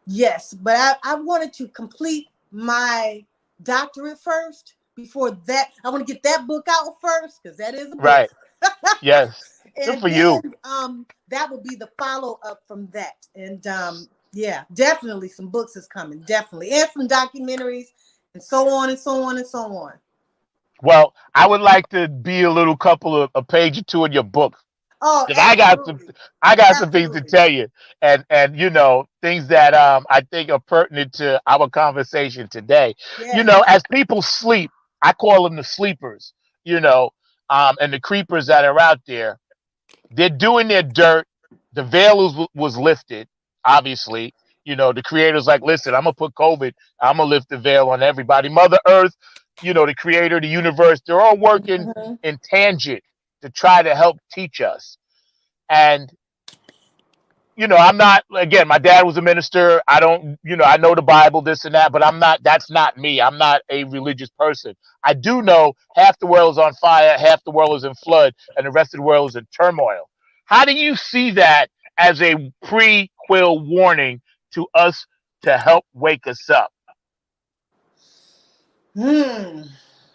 yes, but I wanted to complete my doctorate first. Before that, I want to get that book out first because that is a book. right? Yes, good And for you. then that will be the follow up from that. And yeah, definitely some books is coming, definitely, and some documentaries, and so on and so on and so on. Well, I would like to be a little couple of a page or two in your book Oh, because absolutely, I got some things to absolutely. tell you, and things that I think are pertinent to our conversation today. Yes. As people sleep, I call them the sleepers. You know, and the creepers that are out there. They're doing their dirt. The veil was lifted, obviously. The creator's like, listen, I'm gonna put COVID. I'm gonna lift the veil on everybody. Mother Earth, the creator, the universe, they're all working Mhm. in tangent to try to help teach us. And I'm not, again, my dad was a minister. I don't, I know the Bible, this and that, but that's not me. I'm not a religious person. I do know half the world is on fire, half the world is in flood, and the rest of the world is in turmoil. How do you see that as a prequel warning to us to help wake us up? Hmm.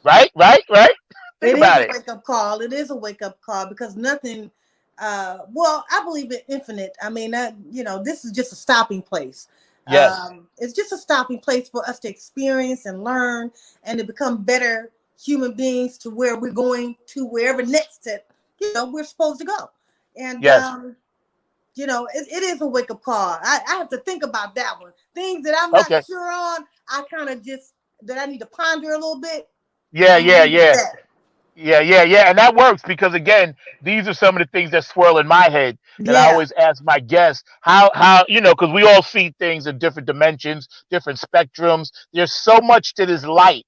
Right, right, right? Think It is about a it. wake up call. It is a wake up call because nothing. Well, I believe in infinite. I mean, this is just a stopping place. Yes, It's just a stopping place for us to experience and learn and to become better human beings to where we're going to wherever next that we're supposed to go. And yes. it is a wake up call. I have to think about that one. Things that I'm not Okay. sure on, I kind of just that I need to ponder a little bit. Yeah, I'm gonna yeah, leave it at yeah. that. Yeah, yeah, yeah. And that works because again, these are some of the things that swirl in my head. And I Yeah. always ask my guests how, because we all see things in different dimensions, different spectrums. There's so much to this light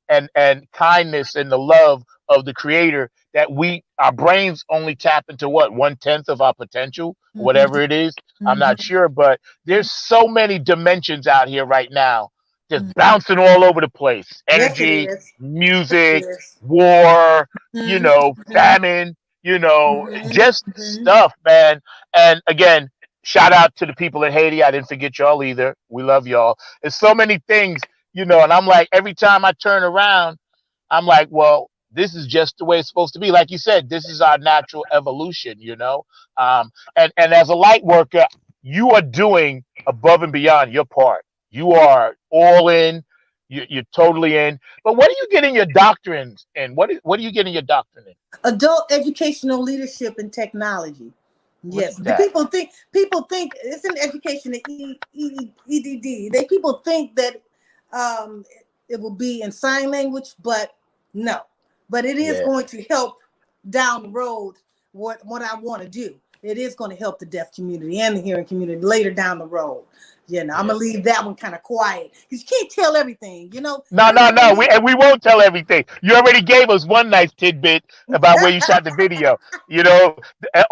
and kindness and the love of the creator that our brains only tap into what 1/10 of our potential, Mhm. whatever it is. I'm not Mhm. sure, but there's so many dimensions out here right now, just Mhm. bouncing all over the place. Yes, it Energy, is. Yes, it music, is. war, Mhm. Mhm. famine, Mhm. just Mhm. stuff, man. And again, shout out to the people in Haiti. I didn't forget y'all either. We love y'all. There's so many things, and I'm like, every time I turn around, I'm like, well, this is just the way it's supposed to be. Like you said, this is our natural evolution. And as a light worker, you are doing above and beyond your part. You are all in. You're totally in. But what are you getting your doctrines in? What are you getting your doctrine in? Adult educational leadership and technology. Look Yes, at the that. people think it's in education at EDD. People think that it will be in sign language, but no. But it is Yeah. going to help down the road. What I want to do, it is going to help the deaf community and the hearing community later down the road. I'm Yeah. gonna leave that one kind of quiet because you can't tell everything. No, You're no, not gonna no. be. We won't tell everything. You already gave us one nice tidbit about where you shot the video.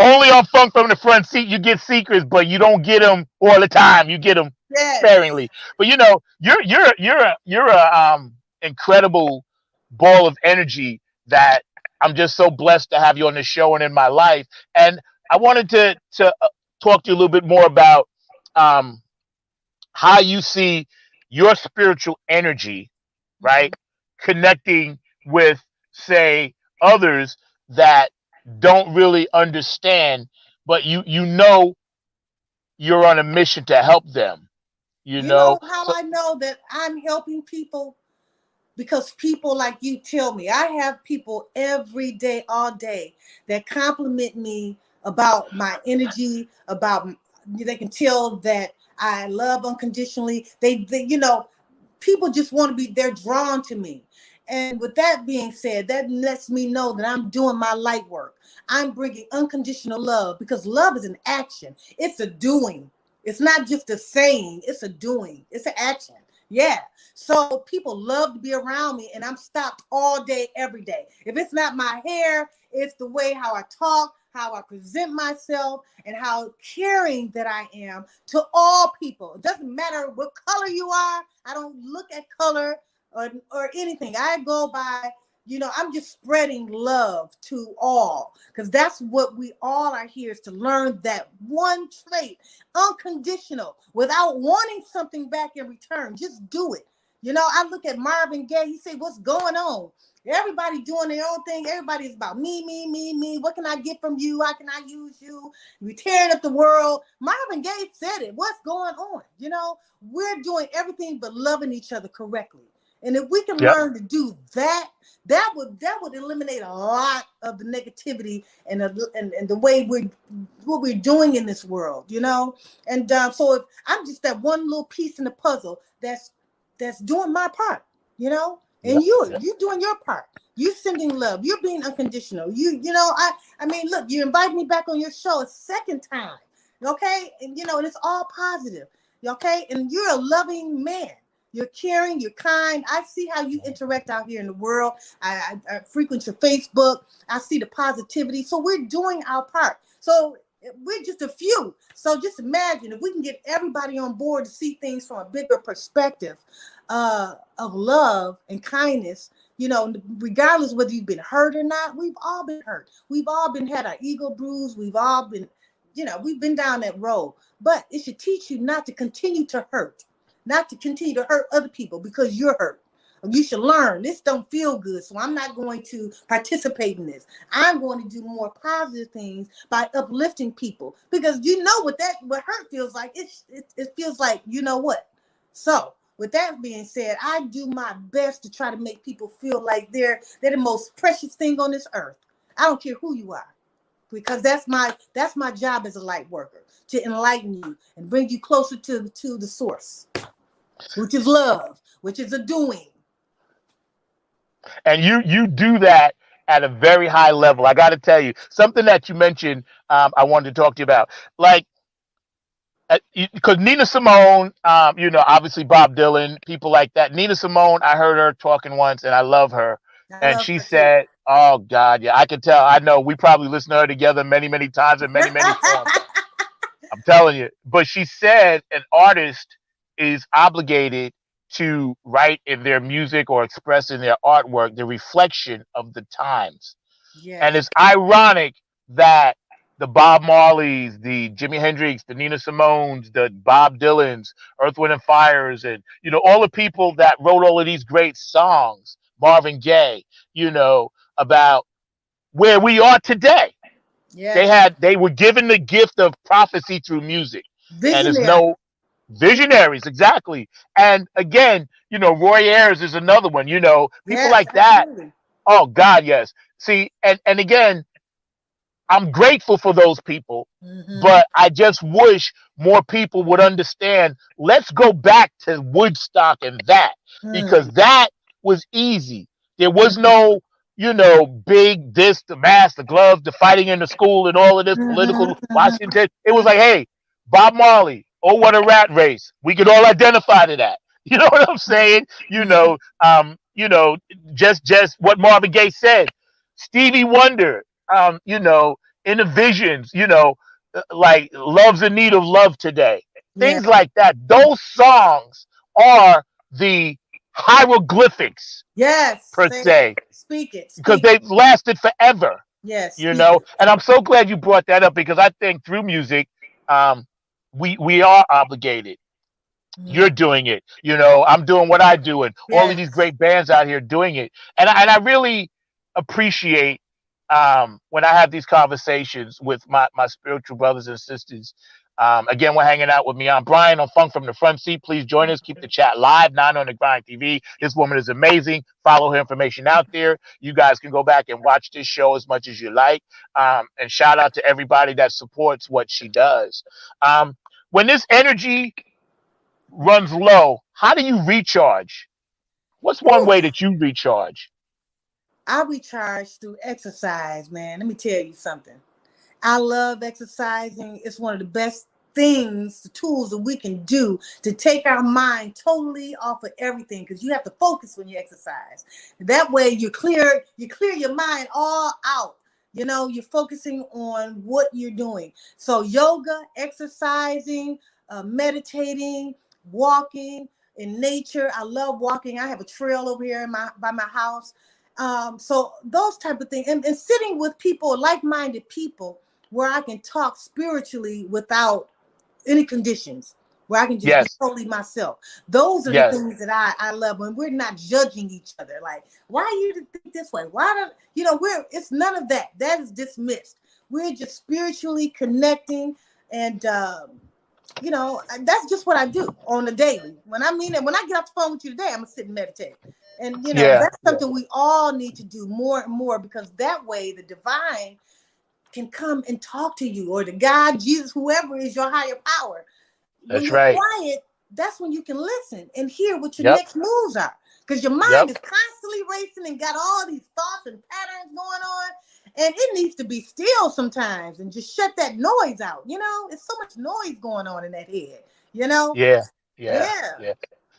Only on Funk from the Front Seat you get secrets, but you don't get them all the time. You get them Yes. sparingly. But you're a incredible ball of energy that I'm just so blessed to have you on the show and in my life. And I wanted to talk to you a little bit more about um, how you see your spiritual energy, Mhm. right, connecting with, say, others that don't really understand, but you know you're on a mission to help them. You You know know, how so I know that I'm helping people? Because people like you tell me. I have people every day, all day, that compliment me about my energy, about they can tell that I love unconditionally. People just want to be, they're drawn to me. And with that being said, that lets me know that I'm doing my light work. I'm bringing unconditional love, because love is an action. It's a doing. It's not just a saying, it's a doing. It's an action. Yeah. So people love to be around me, and I'm stopped all day, every day. If it's not my hair, it's the way how I talk, how I present myself, and how caring that I am to all people. It doesn't matter what color you are. I don't look at color or anything. I go by, I'm just spreading love to all, because that's what we all are here, is to learn that one trait, unconditional, without wanting something back in return. Just do it. I look at Marvin Gaye. He said, "What's going on? Everybody doing their own thing. Everybody's about me, me, me, me. What can I get from you? How can I use you? We're tearing up the world." Marvin Gaye said it. What's going on? We're doing everything but loving each other correctly. And if we can yep. learn to do that, that would eliminate a lot of the negativity and the way what we're doing in this world. And so if I'm just that one little piece in the puzzle that's doing my part, and Yep. you doing your part. You sending love. You're being unconditional. I mean, look, you invited me back on your show a second time. Okay? And it's all positive. Okay? And you're a loving man. You're caring, you're kind. I see how you interact out here in the world. I frequent your Facebook. I see the positivity. So we're doing our part. So we're just a few. So just imagine if we can get everybody on board to see things from a bigger perspective of love and kindness. Regardless whether you've been hurt or not, we've all been hurt. We've all been had our ego bruised. We've all been, we've been down that road. But it should teach you not to continue to hurt, not to continue to hurt other people because you're hurt. You should learn this don't feel good, so I'm not going to participate in this. I'm going to do more positive things by uplifting people, because you know what hurt feels like. It feels like, you know what. So with that being said, I do my best to try to make people feel like they're the most precious thing on this earth. I don't care who you are, because that's my job as a light worker, to enlighten you and bring you closer to the source, which is love, which is a doing. And you do that at a very high level. I got to tell you something that you mentioned. I wanted to talk to you about, like, because Nina Simone, obviously Bob Dylan, people like that. Nina Simone, I heard her talking once, and I love her. I And love she her too. said, "Oh God, yeah, I can tell. I know we probably listened to her together many, many times in many, many forms. I'm telling you." But she said an artist is obligated to write in their music or express in their artwork the reflection of the times. And Yes. it's ironic that the Bob Marleys, the Jimi Hendrix, the Nina Simones, the Bob Dylans, Earth, Wind and Fires, and all the people that wrote all of these great songs, Marvin Gaye, about where we are today. Yes. They were given the gift of prophecy through music, and it's Visionary. no visionaries exactly. And again, Roy Ayers is another one. People Yes, like that. absolutely. Oh God, yes. See, and again, I'm grateful for those people, Mm-hmm. but I just wish more people would understand. Let's go back to Woodstock and that, because Mm-hmm. that was easy. There was no, big this, the mask, the gloves, the fighting in the school, and all of this political Mm-hmm. Washington. It was like, hey, Bob Marley, oh, what a rat race. We could all identify to that. You know what I'm saying? Mm-hmm. Just what Marvin Gaye said. Stevie Wonder, in the visions, like Love's in Need of Love Today. Yeah. Things like that. Those songs are the hieroglyphics Yes. per Say it. se, Speak it. because Speak it. they lasted forever. Yes. You Speak know, it. and I'm so glad you brought that up because I think through music, um, we are obligated. You're Mm. doing it. You know, I'm doing what I do, and all of these Yes. great bands out here doing it. And I really appreciate when I have these conversations with my spiritual brothers and sisters. Again, we're hanging out with Miyan Bryant on Funk from the Front Seat. Please join us. Keep the chat live, 9 on the Grind TV. This woman is amazing. Follow her information out there. You guys can go back and watch this show as much as you like. And shout out to everybody that supports what she does. When this energy runs low, how do you recharge? What's one Whew. way that you recharge? I recharge through exercise, man. Let me tell you something. I love exercising. It's one of the best things, the tools that we can do to take our mind totally off of everything, because you have to focus when you exercise. That way you clear your mind all out. You're focusing on what you're doing. So yoga, exercising, meditating, walking in nature. I love walking. I have a trail over here by my house. So those type of things, and sitting with people, like-minded people, where I can talk spiritually without any conditions, where I can just be Yes, totally myself. Those are the yes, things that I love, when we're not judging each other. Like, why you think this way? Why don't it's none of that. That is dismissed. We're just spiritually connecting, and that's just what I do on a daily. When I get off the phone with you today, I'm gonna sit and meditate. And yeah, that's something we all need to do more and more, because that way the divine can come and talk to you, or the God, Jesus, whoever is your higher power. When that's you're right. quiet, that's when you can listen and hear what your Yep, next moves are. Because your mind yep, is constantly racing and got all these thoughts and patterns going on. And it needs to be still sometimes and just shut that noise out. It's so much noise going on in that head, you know? yeah, yeah, Yeah. yeah.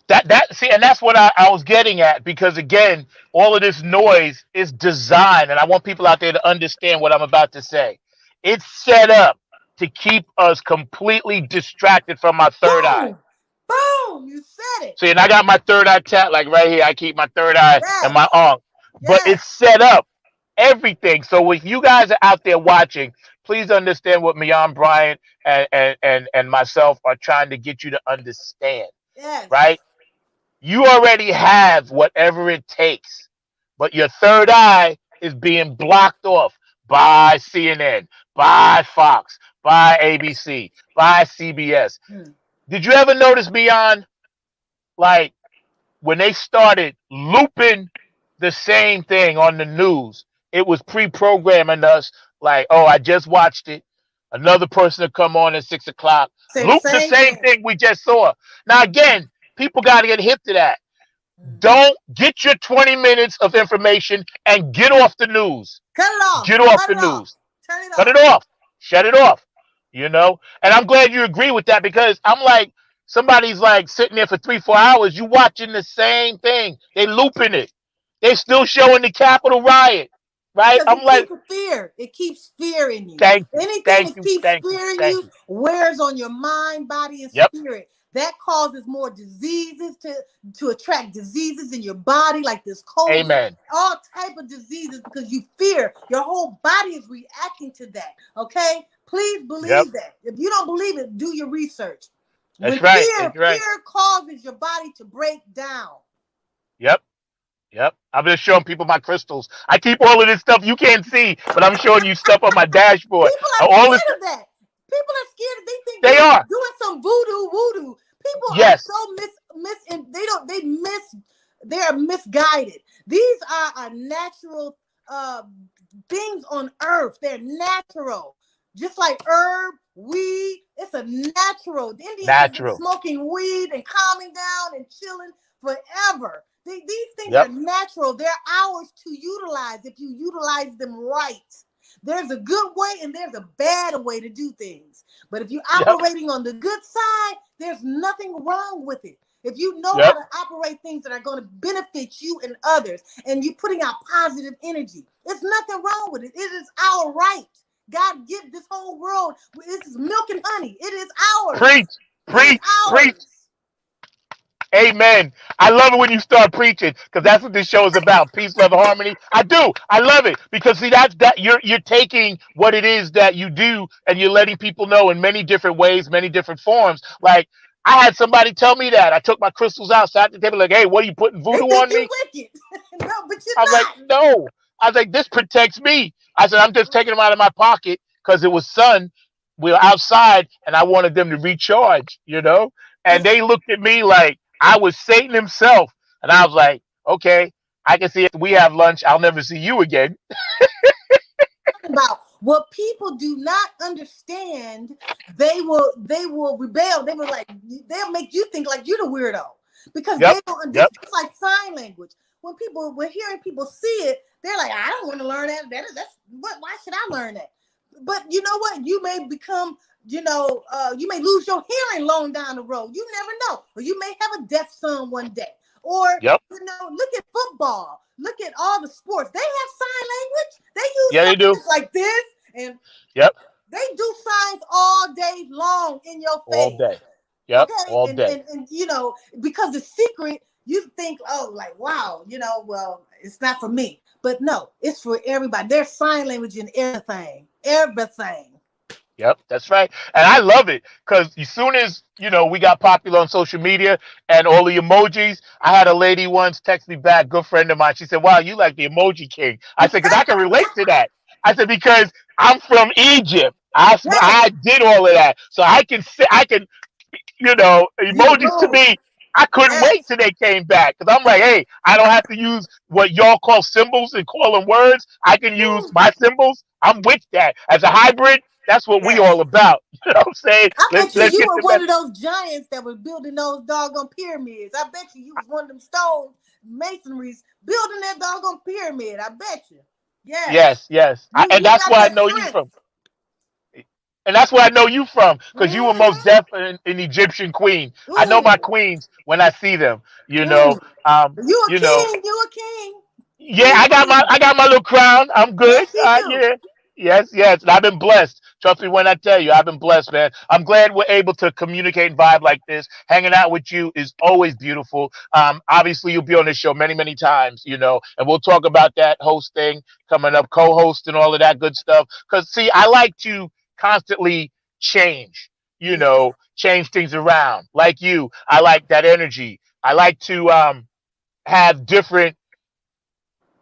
That see, and that's what I was getting at because again, all of this noise is designed, and I want people out there to understand what I'm about to say. It's set up to keep us completely distracted from our third eye. Boom. Boom. You said it. See, and I got my third eye tat like right here. I keep my third eye and my Yes. arm, but it's Yes. set up everything. So if you guys are out there watching, please understand what Miyan Bryant and myself are trying to get you to understand. Yes. Right? You already have whatever it takes, but your third eye is being blocked off by CNN, by Fox, by ABC, by CBS. Hmm. Did you ever notice beyond, like, when they started looping the same thing on the news, it was pre-programming us like, oh, I just watched it. Another person to come on at 6 o'clock, Say the loop the same same thing. thing we just saw. Now again, people got to get hip to that. Mhm. Don't get your 20 minutes of information and get off the news. Cut it off. Get off Cut the it off. news. Turn it Cut it off. off. Shut it off. You know? And I'm glad you agree with that because I'm like, somebody's like sitting there for 3, 4 hours. You watching the same thing. They looping it. They still showing the Capitol riot. Right? Because I'm it like, keeps fear. It keeps fear in you. thank you. Anything Thank that you. keeps Thank you. fear in Thank you you. wears on your mind, body, and Yep. spirit. That causes more diseases to attract diseases in your body, like this COVID, Amen. all type of diseases, because you fear. Your whole body is reacting to that. Okay? Please Yep. believe that. If you don't believe it, do your research. When That's right. fear That's right. fear causes your body to break down. Yep. Yep. I'm just showing people my crystals. I keep all of this stuff you can't see, but I'm showing you stuff on my dashboard. People are All this, scared of that. People are scared. They think they we're are. doing some voodoo. People are Yes. so and they are misguided. These are natural uh things on earth. They're natural. Just like herb, weed, it's a natural. The Indians have been Natural. smoking weed and calming down and chilling forever. These things are Yep. natural. They're ours to utilize if you utilize them right. There's a good way and there's a bad way to do things. But if you're Yep. operating on the good side, there's nothing wrong with it. If you know how Yep. to operate things that are going to benefit you and others, and you're putting out positive energy, there's nothing wrong with it. It is our right. God give this whole world. This is milk and honey. It is ours. Preach. It is Preach. Preach. ours. Amen. I love it when you start preaching because that's what this show is about. Peace, love, and harmony. I do. I love it because see that you're taking what it is that you do and you're letting people know in many different ways, many different forms. Like I had somebody tell me that I took my crystals outside the table, like, hey, what are you putting They voodoo think on you me? wicked. No, but you're I was like, not. no. I was like, this protects me. I said, I'm just taking them out of my pocket because it was sun. We were outside and I wanted them to recharge, you know? And It's they looked at me like I was Satan himself. And I was like, okay, I can see if we have lunch, I'll never see you again. about what people do not understand. They will rebel. They will like they'll make you think like you're the weirdo because Yep. they don't. This Yep. is like sign language. When hearing people see it, they're like, I don't want to learn that. That's what. Why should I learn that? But you know what? You may become. You may lose your hearing long down the road. You never know. Or you may have a deaf son one day. Or Yep. look at football. Look at all the sports. They have sign language. They use Yeah, they something do. that's like this, and Yep. they do signs all day long in your All face. day. Yep. Okay, All and day. and and because it's secret, you think, oh, like wow, well, it's not for me, but no, it's for everybody. There's sign language in everything, everything. Yep, that's right. And I love it because as soon as, we got popular on social media and all the emojis, I had a lady once text me back, good friend of mine. She said, wow, you like the emoji king. I said, because I can relate to that. I said, because I'm from Egypt. I Yes, did all of that. So I can say, you can emojis to move. me, I couldn't wait Yes, till they came back because I'm like, hey, I don't have to use what y'all call symbols and call them words. I can use my symbols. I'm with that. As a hybrid, that's what we yes. all about. You know what I'm saying? I Let's bet you let's you get were the one of message. those giants that was building those doggone pyramids. I bet you was one of them stone masonries building that doggone pyramid. I bet you. Yes. Yes, yes. You And you that's got where I that know you strength. from. And that's where I know you from, because you were most Mm-hmm. definitely an Egyptian queen. I know my Mm. queens when I see them. You know, Mm. um, You a you know, king. You a king. Yeah, You a I king. got my little crown. I'm good. Yes, you do. Yeah. Yes, yes. And I've been blessed. Trust me when I tell you, I've been blessed, man. I'm glad we're able to communicate and vibe like this. Hanging out with you is always beautiful. Obviously you'll be on this show many, many times, and we'll talk about that host thing coming up, co-host and all of that good stuff. Cause see, I like to constantly change, Yeah. change things around. Like you, I like that energy. I like to have different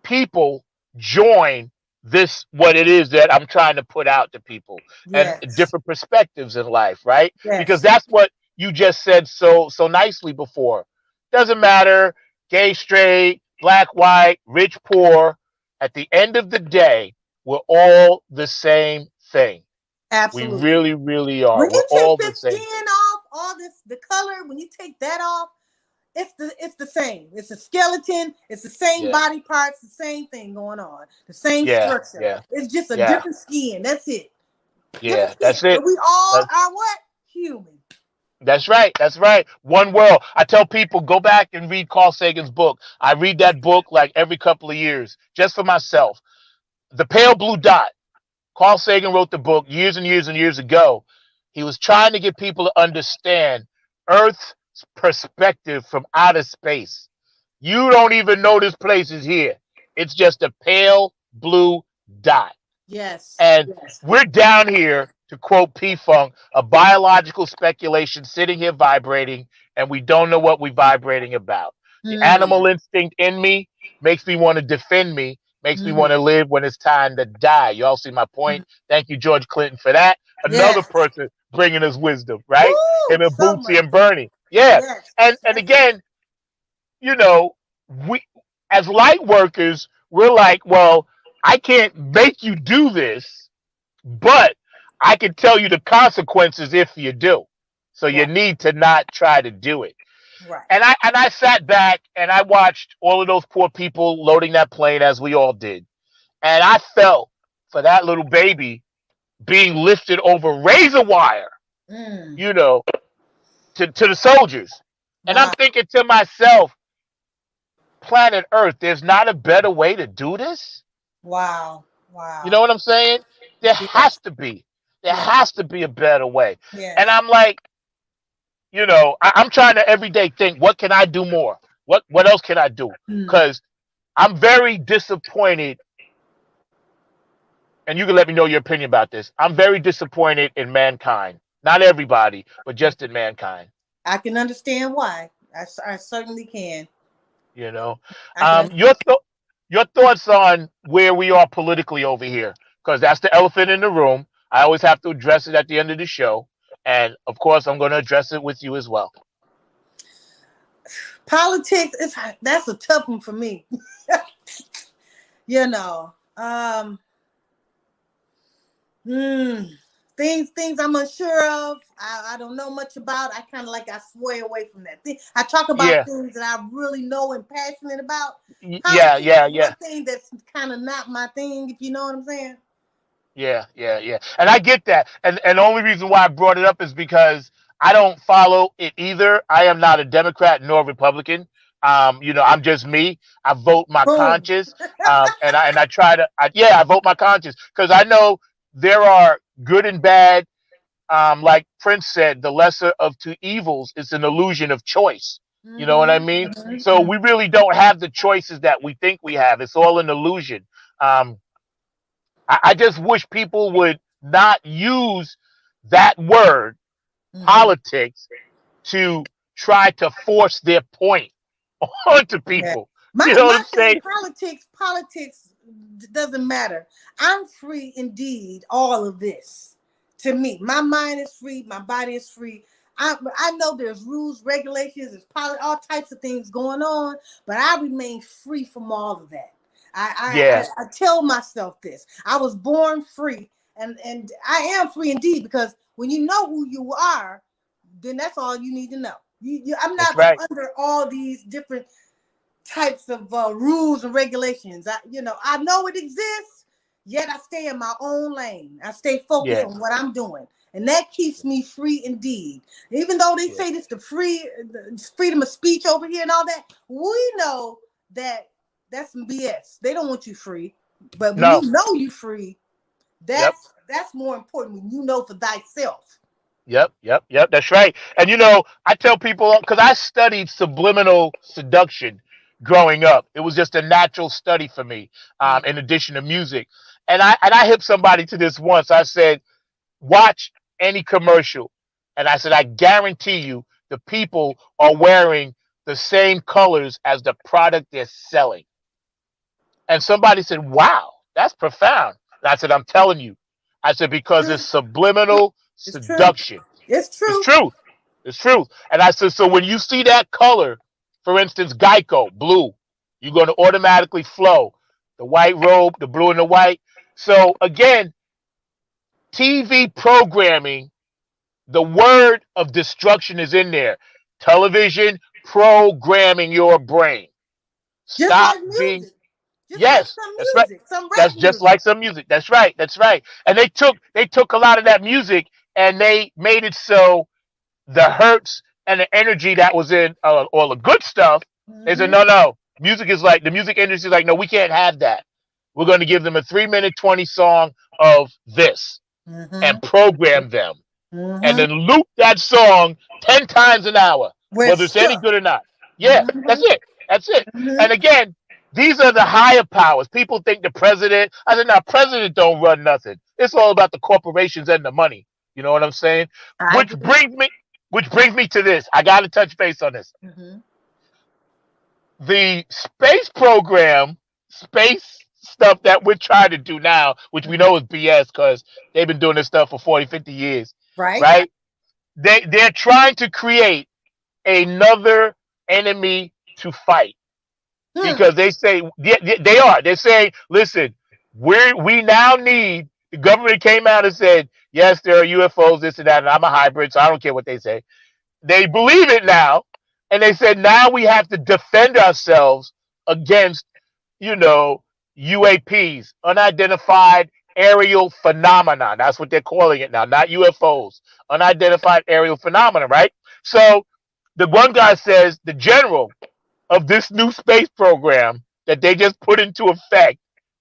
people join this what it is that I'm trying to put out to people and Yes. different perspectives in life, right? Because Yes. that's what you just said so nicely before. Doesn't matter gay, straight, black, white, rich, poor. At the end of the day, we're all the same thing. We Absolutely. really, really are. When We're you all take the the same skin thing. off, all this, the color, when you take that off, it's the same. It's a skeleton. It's the same Yeah, body parts. The same thing going on. The same yeah, structure. yeah, It's just a yeah, different skin. That's it. Different yeah. skin. That's But it. we all That's are what? Human. That's right. That's right. One world. I tell people go back and read Carl Sagan's book. I read that book like every couple of years just for myself. The Pale Blue Dot. Carl Sagan wrote the book years and years and years ago. He was trying to get people to understand Earth's perspective from outer space. You don't even know this place is here. It's just a pale blue dot. Yes. And Yes. we're down here, to quote P Funk, a biological speculation sitting here vibrating, and we don't know what we're vibrating about. The Mm. animal instinct in me makes me want to defend me, makes me want Mm. to live when it's time to die. You all see my point? Thank you, George Clinton, for that. Another Yes. person bringing us wisdom, right? Woo! Him and So Bootsy much. and Bernie. Yeah. Yes. And Yes. again, you know, we as light workers, we're like, well, I can't make you do this, but I can tell you the consequences if you do. So you Right. need to not try to do it. Right. And I sat back and I watched all of those poor people loading that plane as we all did. And I felt for that little baby being lifted over razor wire, Mm. you know, to the soldiers. And I'm Wow. thinking to myself, planet Earth, there's not a better way to do this. Wow. You know Wow. what I'm saying? There has Yes. to be. There Yes. has to be a better way. And Yes. I'm like, I'm trying to every day think, what can I do more? What else can I do? Mm. Because I'm very disappointed, and you can let me know your opinion about this. I'm very disappointed in mankind. Not everybody, but just in mankind. I can understand why. I certainly can. You know, I can. your thoughts on where we are politically over here, because that's the elephant in the room. I always have to address it at the end of the show, and of course, I'm going to address it with you as well. Politics is that's a tough one for me. you know. Um hmm, things I'm unsure of. I don't know much about. I sway away from that. I talk about Yeah, things that I really know and passionate about. yeah, Politics yeah, is yeah. one thing that's kind of not my thing, if you know what I'm saying. Yeah, yeah, yeah. And I get that. And the only reason why I brought it up is because I don't follow it either. I am not a Democrat nor Republican. I'm just me. I vote my Boom. conscience. And I try to yeah, I vote my conscience because I know there are good and bad. Like Prince said, the lesser of two evils is an illusion of choice. You know what I Mm-hmm, mean? So mm-hmm, we really don't have the choices that we think we have. It's all an illusion. Um, I just wish people would not use that word, mm-hmm. politics, to try to force their point onto Yeah. people. You know what My I'm thing, saying? politics doesn't matter. I'm free indeed. All of this, to me, my mind is free. My body is free. I know there's rules, regulations, all types of things going on, but I remain free from all of that. Yeah, I tell myself this. I was born free, and I am free indeed because when you know who you are, then that's all you need to know. I'm that's not right. under all these different types of rules and regulations. I know it exists, yet I stay in my own lane. I stay focused Yeah, on what I'm doing, and that keeps me free indeed. Even though they yeah. say this the freedom of speech over here and all that, we know that that's some BS. They don't want you free, but when you No. know you free, Yep. that's more important when you know for thyself. Yep, yep, yep. That's right. And I tell people because I studied subliminal seduction growing up. It was just a natural study for me, Mm. in addition to music. And I hit somebody to this once. I said, watch any commercial. And I said, I guarantee you the people are wearing the same colors as the product they're selling. And somebody said, wow, that's profound. And I said, I'm telling you. I said, because True. it's subliminal It's true. seduction. It's It's true. truth. It's truth. And I said, so when you see that color, for instance, Geico, blue, you're going to automatically flow. The white robe, the blue and the white. So again, TV programming, the word of destruction is in there. Television programming your brain. Just Stop like being, music. Just like yes, some that's right. music, some That's rap just music. like some music. That's right. That's right. And they took a lot of that music and they made it so the hurts and the energy that was in all the good stuff. They said, Mm-hmm. no, no. Music is like, the music industry is like, no, we can't have that. We're going to give them a 3-minute, 20 song of this Mm-hmm. and program them and Mm-hmm. then loop that song 10 times an hour, We're whether it's any stuck. good or not. Yeah, that's Mm-hmm. it. That's it. Mm-hmm. And again, these are the higher powers. People think the president, I said, no, president don't run nothing. It's all about the corporations and the money. You know what I'm saying? I Which agree. brings me which brings me to this. I got to touch base on this. Mm-hmm. The space program, space stuff that we're trying to do now, which we Mm-hmm. know is BS because they've been doing this stuff for 40, 50 years, Right? right? They're trying to create another enemy to fight Hmm. because they say they're saying, listen, we now need, the government came out and said, yes, there are UFOs, this and that, and I'm a hybrid, so I don't care what they say. They believe it now, and they said now we have to defend ourselves against, you know, UAPs, unidentified aerial phenomena. That's what they're calling it now, not UFOs, unidentified aerial phenomena, right? So the one guy says the general of this new space program that they just put into effect,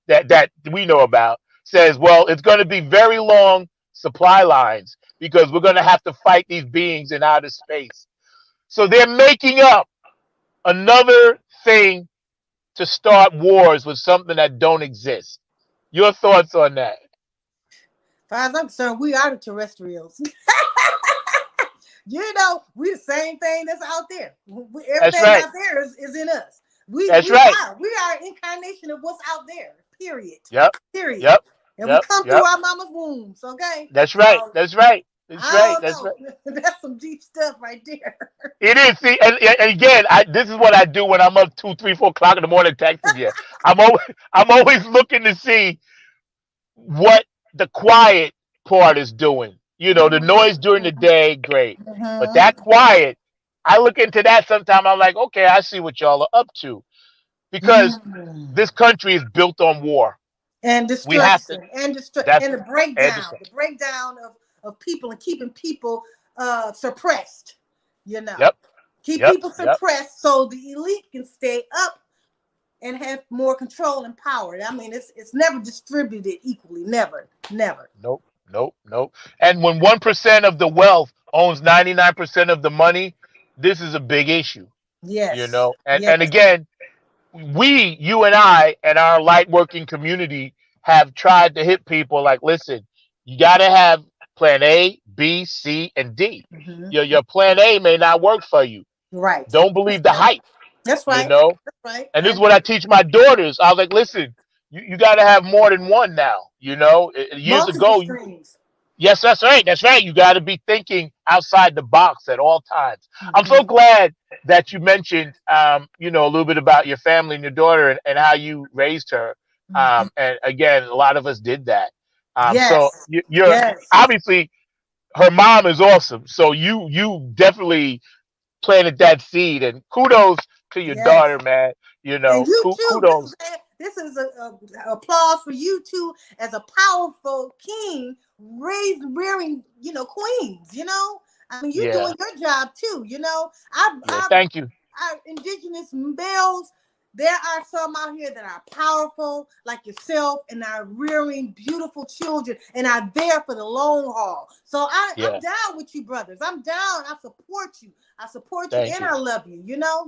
that we know about, says, well, it's going to be very long supply lines because we're going to have to fight these beings in outer space. So they're making up another thing to start wars with something that don't exist. Your thoughts on that? As far as I'm concerned, we are the terrestrials. We the same thing that's out there. That's Everything right. out there is in us. We That's we right. are we are an incarnation of what's out there. Period. Yep. Period. Yep. And we Yep. come through Yep. our mama's wombs. Okay. That's right. So That's right. That's I right. don't That's right. know. That's some deep stuff right there. It is. See, and again, this is what I do when I'm up 2, 3, 4 o'clock in the morning texting you. I'm always looking to see what the quiet part is doing. You know, the noise during the day, great. But Mhm. that quiet, I look into that sometime. I'm like, okay, I see what y'all are up to. Because Mhm. this country is built on war. And We have to, destruction that's, and the and breakdown, of people and keeping people suppressed, you know. yep, Keep yep, people yep. suppressed so the elite can stay up and have more control and power. I mean, it's never distributed equally. Never, never. Nope, nope, nope. And when 1% of the wealth owns 99% of the money, this is a big issue, you Yes, know. And yes. again, you and I and our light working community have tried to hit people like, listen, you got to have plan A, B, C, and D. Hmm. Your plan A may not work for you. Right. Don't That's believe the right. hype, That's you right. know. That's right. And this I is what agree. I teach my daughters. I was like, listen, you got to have more than one now. You know, years Multiple ago, streams. yes, that's right. That's right. You got to be thinking outside the box at all times. I'm so Hmm. glad that you mentioned, a little bit about your family and your daughter and how you raised her. Hmm. And again, a lot of us did that. So Yes. you're Yes. obviously her mom is awesome. So you definitely planted that seed. And kudos to your Yes. daughter, man. And you too. Kudos. This is a applause for you too, as a powerful king, rearing queens. I mean, you Yeah, doing your job too. yeah. Thank you. Our indigenous males. There are some out here that are powerful, like yourself, and are rearing beautiful children, and are there for the long haul. So I'm Yeah, down with you, brothers. I'm down. I support you. I support you, thank and you. I love you.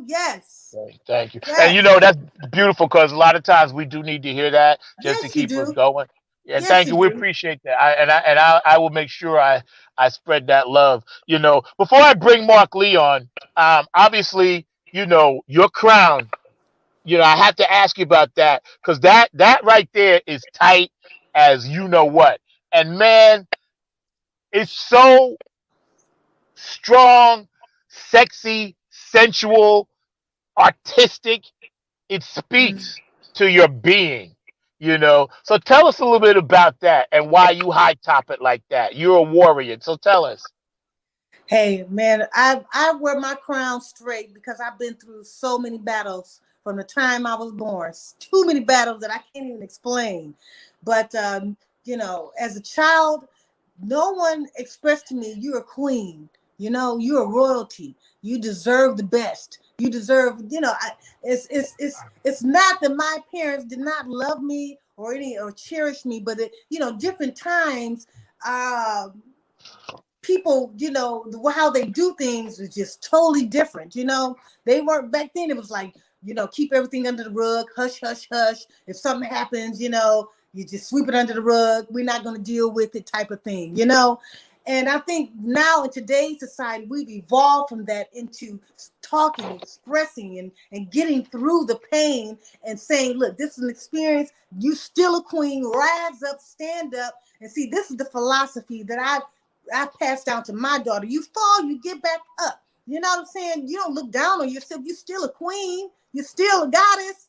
Yes. Thank you. And Yes. that's beautiful because a lot of times we do need to hear that just to Yes, you keep us do. going. And Yes, thank you you. We do. appreciate that. I will make sure I spread that love. Before I bring Mark Lee on, obviously, your crown. I have to ask you about that because that right there is tight as you know what. And man, it's so strong, sexy, sensual, artistic. It Mhm. speaks to your being, So tell us a little bit about that and why you high top it like that. You're a warrior, so tell us. Hey, man, I wear my crown straight because I've been through so many battles from the time I was born. Too many battles that I can't even explain. But as a child, no one expressed to me, "You're a queen. You're a royalty. You deserve the best. You deserve." It's not that my parents did not love me or cherish me, but different times. People, how they do things is just totally different. They weren't back then. It was like, keep everything under the rug, hush, hush, hush. If something happens, you just sweep it under the rug. We're not going to deal with it, type of thing. And I think now in today's society, we've evolved from that into talking, expressing, and getting through the pain and saying, look, this is an experience. You still a queen. Rise up, stand up. And see, this is the philosophy that I passed down to my daughter. You fall, you get back up. You know what I'm saying? You don't look down on yourself. You're still a queen. You're still a goddess.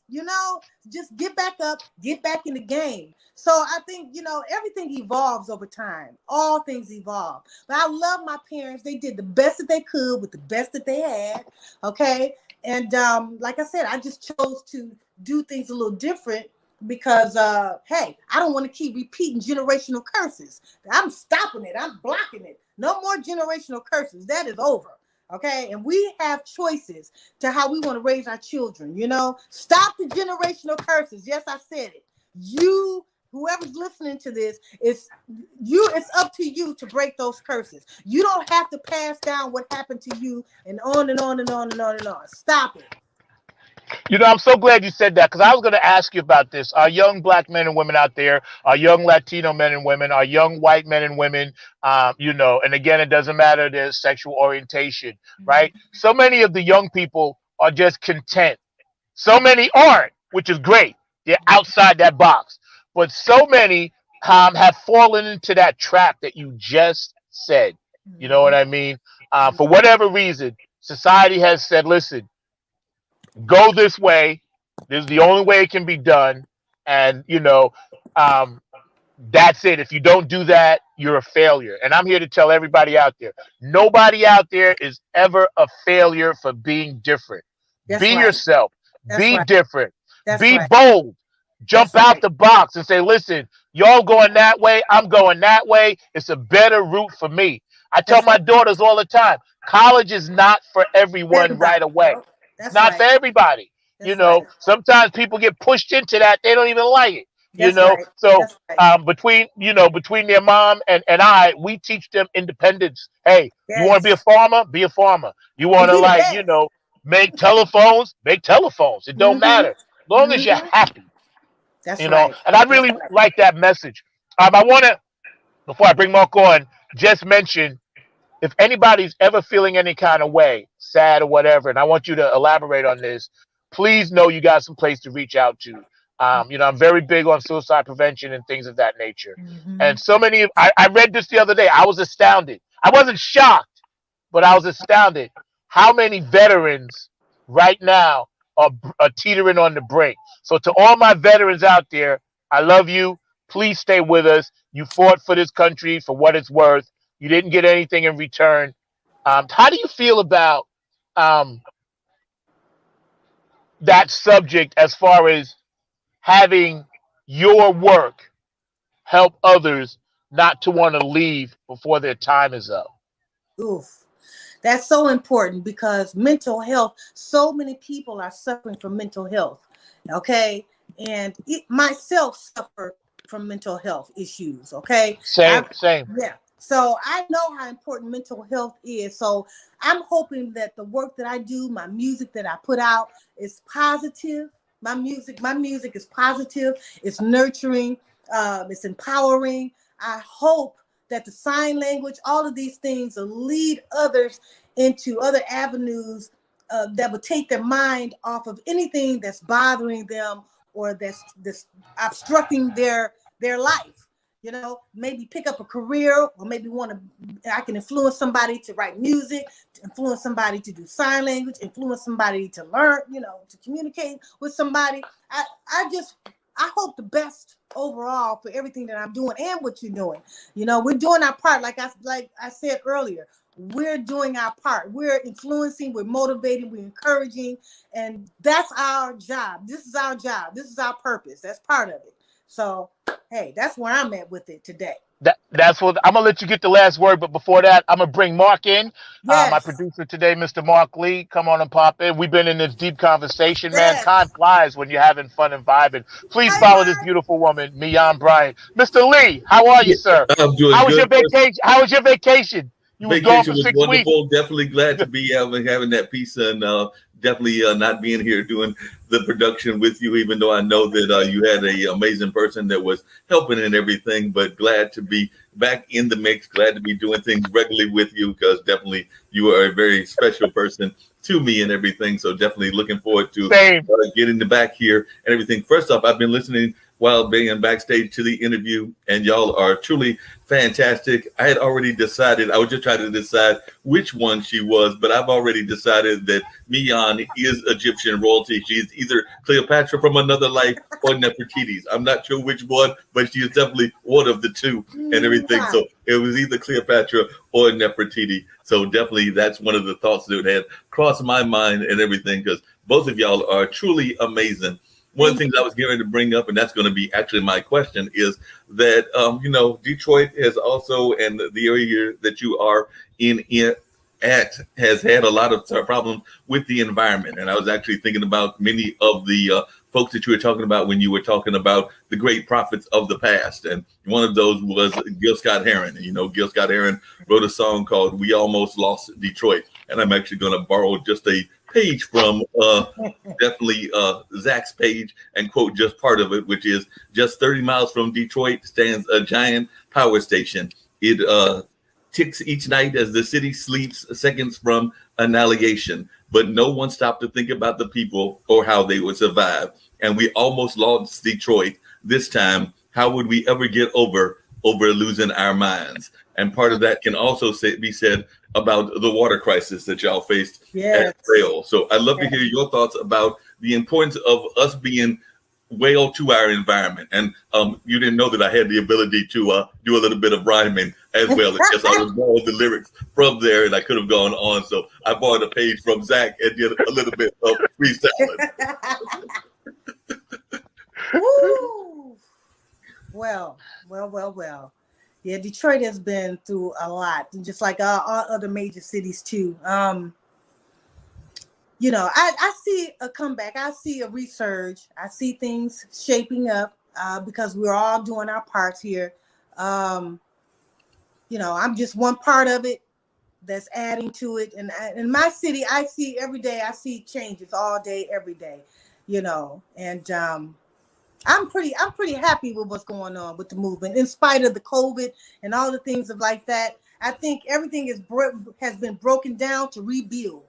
Just get back up, get back in the game. So I think, everything evolves over time. All things evolve. But I love my parents. They did the best that they could with the best that they had. Okay. And like I said, I just chose to do things a little different because hey, I don't want to keep repeating generational curses. I'm stopping it. I'm blocking it. No more generational curses. That is over. Okay. And we have choices to how we want to raise our children. Stop the generational curses. Yes, I said it. You whoever's listening to this, it's up to you to break those curses. You don't have to pass down what happened to you and on and on and on and on and on. Stop it. I'm so glad you said that, because I was going to ask you about this. Our young black men and women out there, our young Latino men and women, our young white men and women, and again, it doesn't matter their sexual orientation, right? So many of the young people are just content. So many aren't, which is great. They're outside that box. But so many have fallen into that trap that you just said. You know what I mean? For whatever reason, society has said, listen, go this way. This is the only way it can be done. And, that's it. If you don't do that, you're a failure. And I'm here to tell everybody out there, nobody out there is ever a failure for being different. That's Be right. yourself. That's Be right. different. That's Be right. bold. Jump That's out right. the box and say, listen, y'all going that way. I'm going that way. It's a better route for me. I tell That's my right. daughters all the time, college is not for everyone right Everybody. away. Nope. It's That's not for right. everybody. That's right. Sometimes people get pushed into that. They don't even like it. That's right. So That's right. between their mom and I, we teach them independence. Hey, you want to be a Yes. farmer? Be a farmer. You want And to, be the best. make telephones? Make telephones. It don't Mm-hmm. matter. As long as you're Mm-hmm. happy, That's right. and I That's really right. like that message. I want to, before I bring Mark on, just mention, if anybody's ever feeling any kind of way, sad or whatever, and I want you to elaborate on this, please know you got some place to reach out to. I'm very big on suicide prevention and things of that nature. Mm-hmm. And so many I read this the other day. I was astounded. I wasn't shocked, but I was astounded how many veterans right now are teetering on the brink. So to all my veterans out there, I love you. Please stay with us. You fought for this country for what it's worth. You didn't get anything in return. How do you feel about um, that subject, as far as having your work help others not to want to leave before their time is up? Oof. That's so important because mental health, so many people are suffering from mental health. Okay. And myself suffer from mental health issues. Okay. Same, same. Yeah. So I know how important mental health is. So I'm hoping that the work that I do, my music that I put out is positive. My music is positive. It's nurturing. It's empowering. I hope that the sign language, all of these things will lead others into other avenues that would take their mind off of anything that's bothering them or that's obstructing their life. Maybe pick up a career, or maybe I can influence somebody to write music, to influence somebody to do sign language, influence somebody to learn, to communicate with somebody. I hope the best overall for everything that I'm doing and what you're doing. We're doing our part. Like I said earlier, we're doing our part. We're influencing, we're motivating, we're encouraging, and that's our job. This is our job. This is our purpose. That's part of it. So, hey, that's where I'm at with it today. That's what I'm gonna let you get the last word, but before that, I'm gonna bring Mark in. My Yes. producer today, Mr. Mark Lee. Come on and pop in. We've been in this deep conversation, man. Yes. Time flies when you're having fun and vibing. Please Hi, follow this Mark. beautiful woman, Miyan Bryant. Mr. Lee, how are you, Yeah, sir? I'm doing How was your good. vacation? How was your vacation? You was gone Vacation for was 6 weeks. wonderful. Definitely glad to be having that piece, and definitely not being here doing the production with you, even though I know that you had a amazing person that was helping and everything. But glad to be back in the mix. Glad to be doing things regularly with you, because definitely you are a very special person to me and everything. So definitely looking forward to Same. getting the back here and everything. First off, I've been listening while being backstage to the interview, and y'all are truly fantastic. I had already decided, I was just trying to decide which one she was, but I've already decided that Miyan is Egyptian royalty. She's either Cleopatra from another life or Nefertiti's. I'm not sure which one, but she is definitely one of the two and everything. So it was either Cleopatra or Nefertiti. So definitely that's one of the thoughts that had crossed my mind and everything, because both of y'all are truly amazing. One of the things I was getting to bring up, and that's going to be actually my question, is that, Detroit has also, and the area that you are in has had a lot of problems with the environment. And I was actually thinking about many of the folks that you were talking about when you were talking about the great prophets of the past. And one of those was Gil Scott-Heron. And, you know, Gil Scott-Heron wrote a song called "We Almost Lost Detroit." And I'm actually going to borrow just a page from definitely Zach's page and quote just part of it, which is, "Just 30 miles from Detroit stands a giant power station. It ticks each night as the city sleeps, seconds from annihilation. But no one stopped to think about the people or how they would survive. And we almost lost Detroit. This time, how would we ever get over losing our minds?" And part of that can also be said about the water crisis that y'all faced Yes. at Rail. So I'd love to hear your thoughts about the importance of us being whale to our environment. And you didn't know that I had the ability to do a little bit of rhyming as well. It's just I was borrowing the lyrics from there, and I could have gone on. So I borrowed a page from Zach and did a little bit of freestyling. Woo! Well. Yeah, Detroit has been through a lot, just like all other major cities too. You know, I see a comeback. I see a resurge. I see things shaping up because we're all doing our parts here. You know, I'm just one part of it that's adding to it. And in my city, I see every day, I see changes all day, every day, you know, and I'm pretty happy with what's going on with the movement, in spite of the COVID and all the things of like that. I think everything has been broken down to rebuild.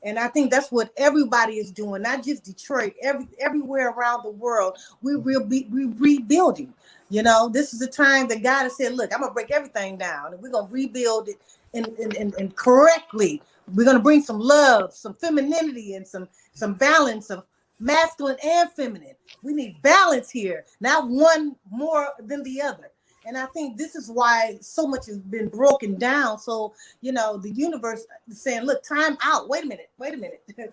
And I think that's what everybody is doing, not just Detroit, everywhere around the world. We're rebuilding. You know, this is the time that God has said, look, I'm going to break everything down and we're going to rebuild it and correctly. We're going to bring some love, some femininity, and some balance of masculine and feminine. We need balance here, not one more than the other. And I think this is why so much has been broken down. So, you know, the universe is saying, look, time out. Wait a minute.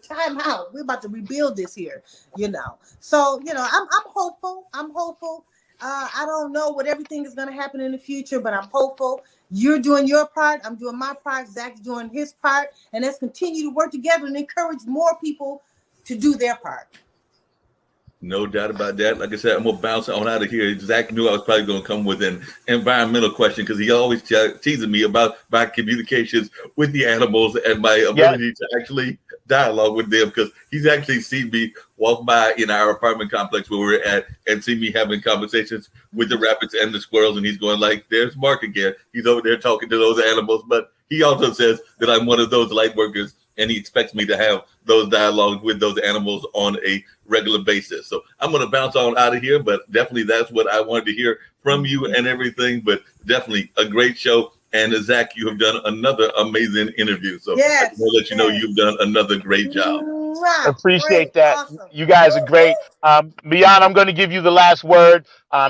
Time out. We're about to rebuild this here, you know. So, you know, I'm hopeful. I don't know what everything is going to happen in the future, but I'm hopeful. You're doing your part. I'm doing my part. Zach's doing his part. And let's continue to work together and encourage more people to do their part. No doubt about that. Like I said, I'm going to bounce on out of here. Zach knew I was probably going to come with an environmental question because he always teasing me about my communications with the animals and my ability to actually dialogue with them, because he's actually seen me walk by in our apartment complex where we're at and see me having conversations with the rabbits and the squirrels. And he's going like, there's Mark again. He's over there talking to those animals. But he also says that I'm one of those light workers, and he expects me to have those dialogues with those animals on a regular basis. So I'm going to bounce on out of here, but definitely that's what I wanted to hear from you and everything. But definitely a great show. And Zach, you have done another amazing interview. So I want to let you know you've done another great job. Appreciate that. Awesome. You guys are great. Miyan, I'm going to give you the last word.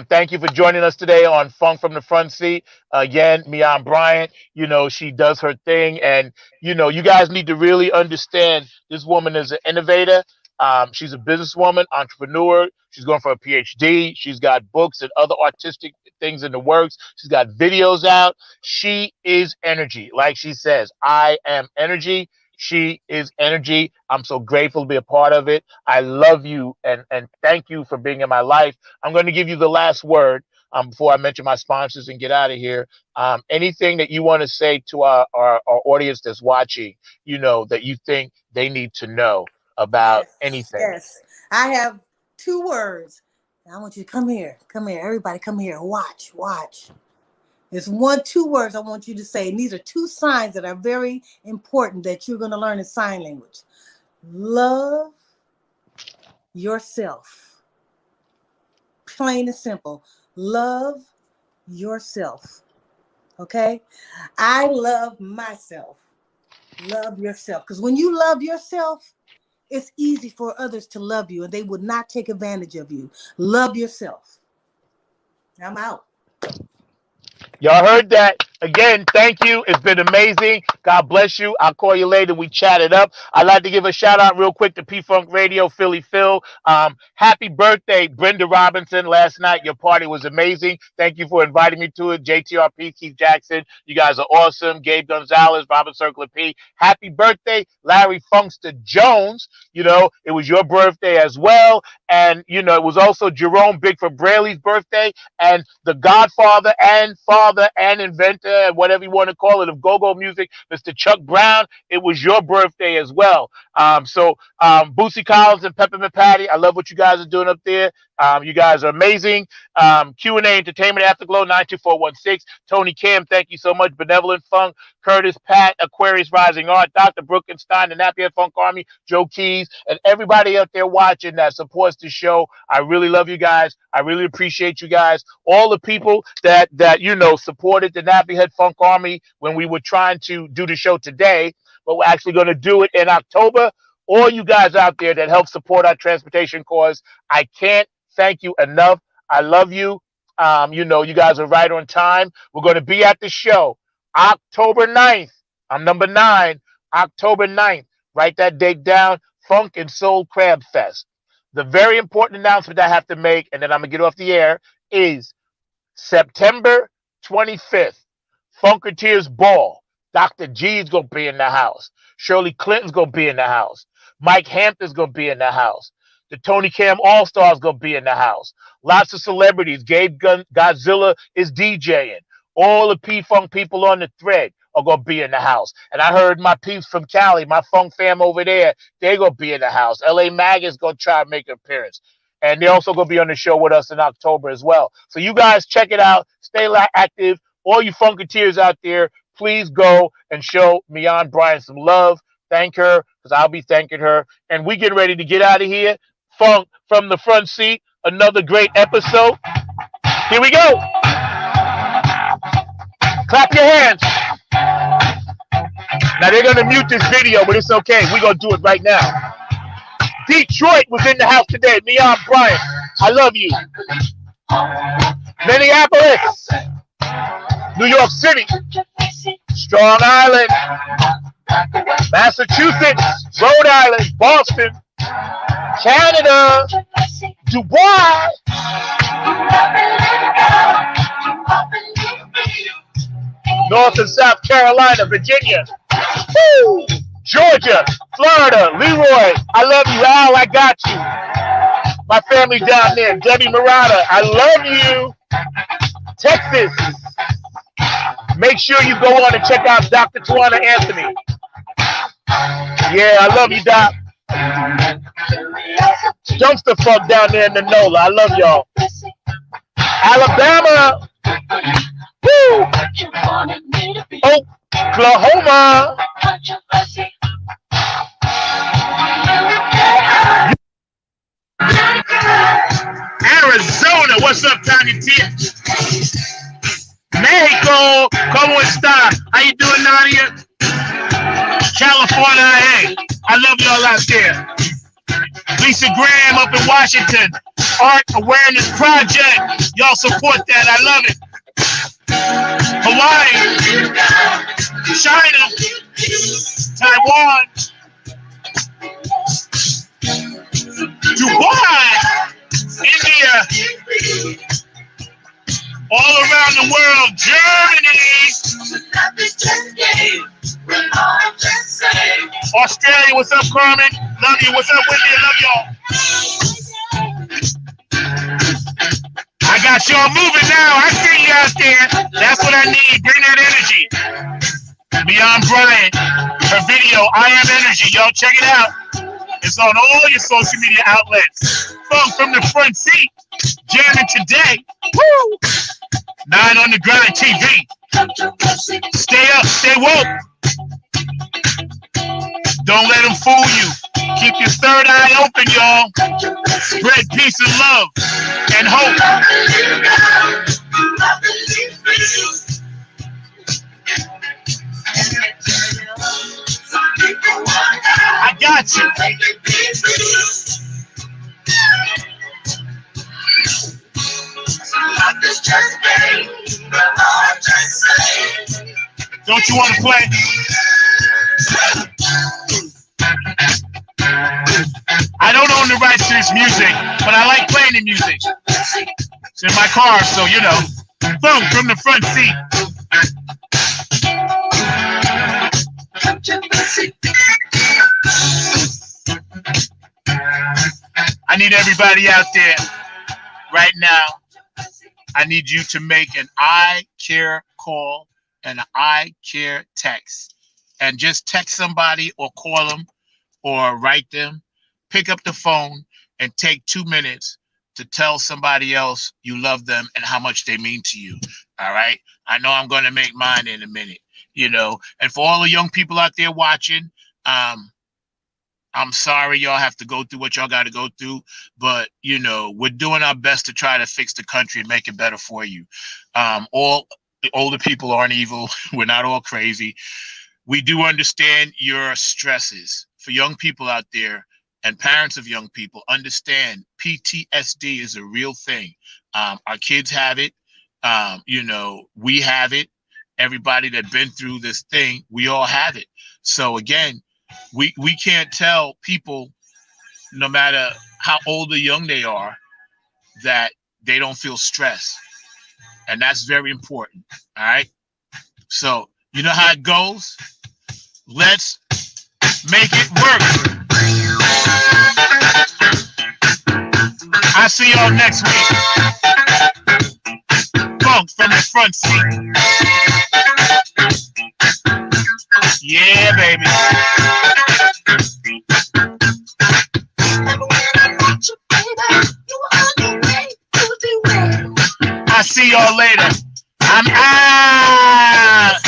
Thank you for joining us today on Funk from the Front Seat. Again, Miyan Bryant, you know, she does her thing. And, you know, you guys need to really understand this woman is an innovator. She's a businesswoman, entrepreneur. She's going for a PhD. She's got books and other artistic things in the works. She's got videos out. She is energy. Like she says, I am energy. She is energy. I'm so grateful to be a part of it. I love you and thank you for being in my life. I'm going to give you the last word before I mention my sponsors and get out of here. Anything that you want to say to our audience that's watching, you know, that you think they need to know about anything? Yes. I have 2 words. I want you to come here. Everybody come here. Watch. There's 2 words I want you to say. And these are 2 signs that are very important that you're going to learn in sign language. Love yourself. Plain and simple. Love yourself. Okay? I love myself. Love yourself. Because when you love yourself, it's easy for others to love you and they would not take advantage of you. Love yourself. I'm out. Y'all heard that. Again, thank you. It's been amazing. God bless you. I'll call you later. We chat it up. I'd like to give a shout out real quick to P-Funk Radio, Philly Phil. Happy birthday, Brenda Robinson. Last night, your party was amazing. Thank you for inviting me to it. JTRP, Keith Jackson. You guys are awesome. Gabe Gonzalez, Robert Circler P. Happy birthday, Larry Funkster Jones. You know, it was your birthday as well. And, you know, it was also Jerome Bigford Braley's birthday. And the godfather and father and inventor, and whatever you want to call it, of go-go music, Mr. Chuck Brown, it was your birthday as well. Boosie Collins and Peppermint Patty, I love what you guys are doing up there. You guys are amazing. Q&A Entertainment Afterglow 92416. Tony Kim, thank you so much. Benevolent Funk, Curtis, Pat, Aquarius Rising Art, Dr. Brookenstein, the Napier Funk Army, Joe Keys, and everybody out there watching that supports the show. I really love you guys. I really appreciate you guys. All the people that you know supported the Nappy Head Funk Army when we were trying to do the show today, but we're actually going to do it in October. All you guys out there that help support our transportation cause, I can't thank you enough. I love you. You know, you guys are right on time. We're going to be at the show October 9th. I'm number 9, October 9th. Write that date down. Funk and Soul Crab Fest. The very important announcement I have to make, and then I'm going to get off the air, is September 25th, Funketeers Ball. Dr. G's going to be in the house. Shirley Clinton's going to be in the house. Mike Hampton's going to be in the house. The Tony Cam All-Stars going to be in the house. Lots of celebrities. Gabe Godzilla is DJing. All the P-Funk people on the thread are going to be in the house. And I heard my peeps from Cali, my funk fam over there, they're going to be in the house. L.A. Mag is going to try to make an appearance. And they're also going to be on the show with us in October as well. So you guys check it out. Stay active. All you Funketeers out there, please go and show Miyan Bryant some love. Thank her, because I'll be thanking her. And we get ready to get out of here. Funk from the front seat. Another great episode. Here we go. Clap your hands. Now they're going to mute this video, but it's okay. We're going to do it right now. Detroit was in the house today. Miyan Bryant, I love you. Minneapolis, New York City, Strong Island, Massachusetts, Rhode Island, Boston, Canada, Dubai, North and South Carolina, Virginia, woo! Georgia, Florida, Leroy, I love you, Al, I got you. My family down there, Debbie Murata, I love you. Texas, make sure you go on and check out Dr. Tawana Anthony. Yeah, I love you, Doc. Dumpster Funk down there in the NOLA, I love y'all. Alabama, woo! Oklahoma, Arizona, what's up, Tanya T? Mexico, ¿cómo está? How you doing, Nadia? California, hey, I love y'all out there. Lisa Graham up in Washington, Art Awareness Project, y'all support that, I love it. Hawaii, China, Taiwan, Dubai, India, all around the world, Germany, Australia, what's up, Carmen? Love you. What's up, Wendy? Love y'all. I got y'all moving now. I see you out there. That's what I need. Bring that energy. Miyan Bryant, her video, I Am Energy. Y'all check it out. It's on all your social media outlets. Funk from the front seat. Jamming today. Woo! 9 on the Grind TV. Stay up, stay woke. Don't let them fool you. Keep your third eye open, y'all. Spread peace and love and hope. I got you. Don't you want to play? I don't own the rights to this music, but I like playing the music. It's in my car, so you know. Boom, from the front seat. I need everybody out there right now. I need you to make an I care call and an I care text. And just text somebody or call them or write them. Pick up the phone and take 2 minutes to tell somebody else you love them and how much they mean to you. All right. I know I'm going to make mine in a minute, you know, and for all the young people out there watching, I'm sorry y'all have to go through what y'all got to go through, but you know, we're doing our best to try to fix the country and make it better for you. All the older people aren't evil. We're not all crazy. We do understand your stresses. For young people out there and parents of young people, understand PTSD is a real thing. Our kids have it. You know, we have it. Everybody that's been through this thing, we all have it. So again, we can't tell people, no matter how old or young they are, that they don't feel stress. And that's very important. All right. So you know how it goes. Let's make it work. I'll see y'all next week. Funk from the front seat. Yeah, baby. I'll see y'all later. I'm out.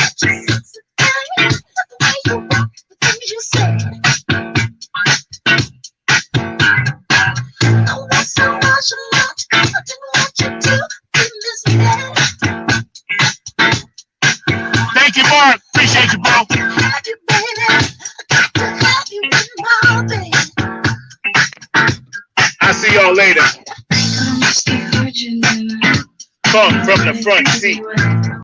Thank you, Mark. Appreciate you, bro. I'll see y'all later. Funk from the front seat.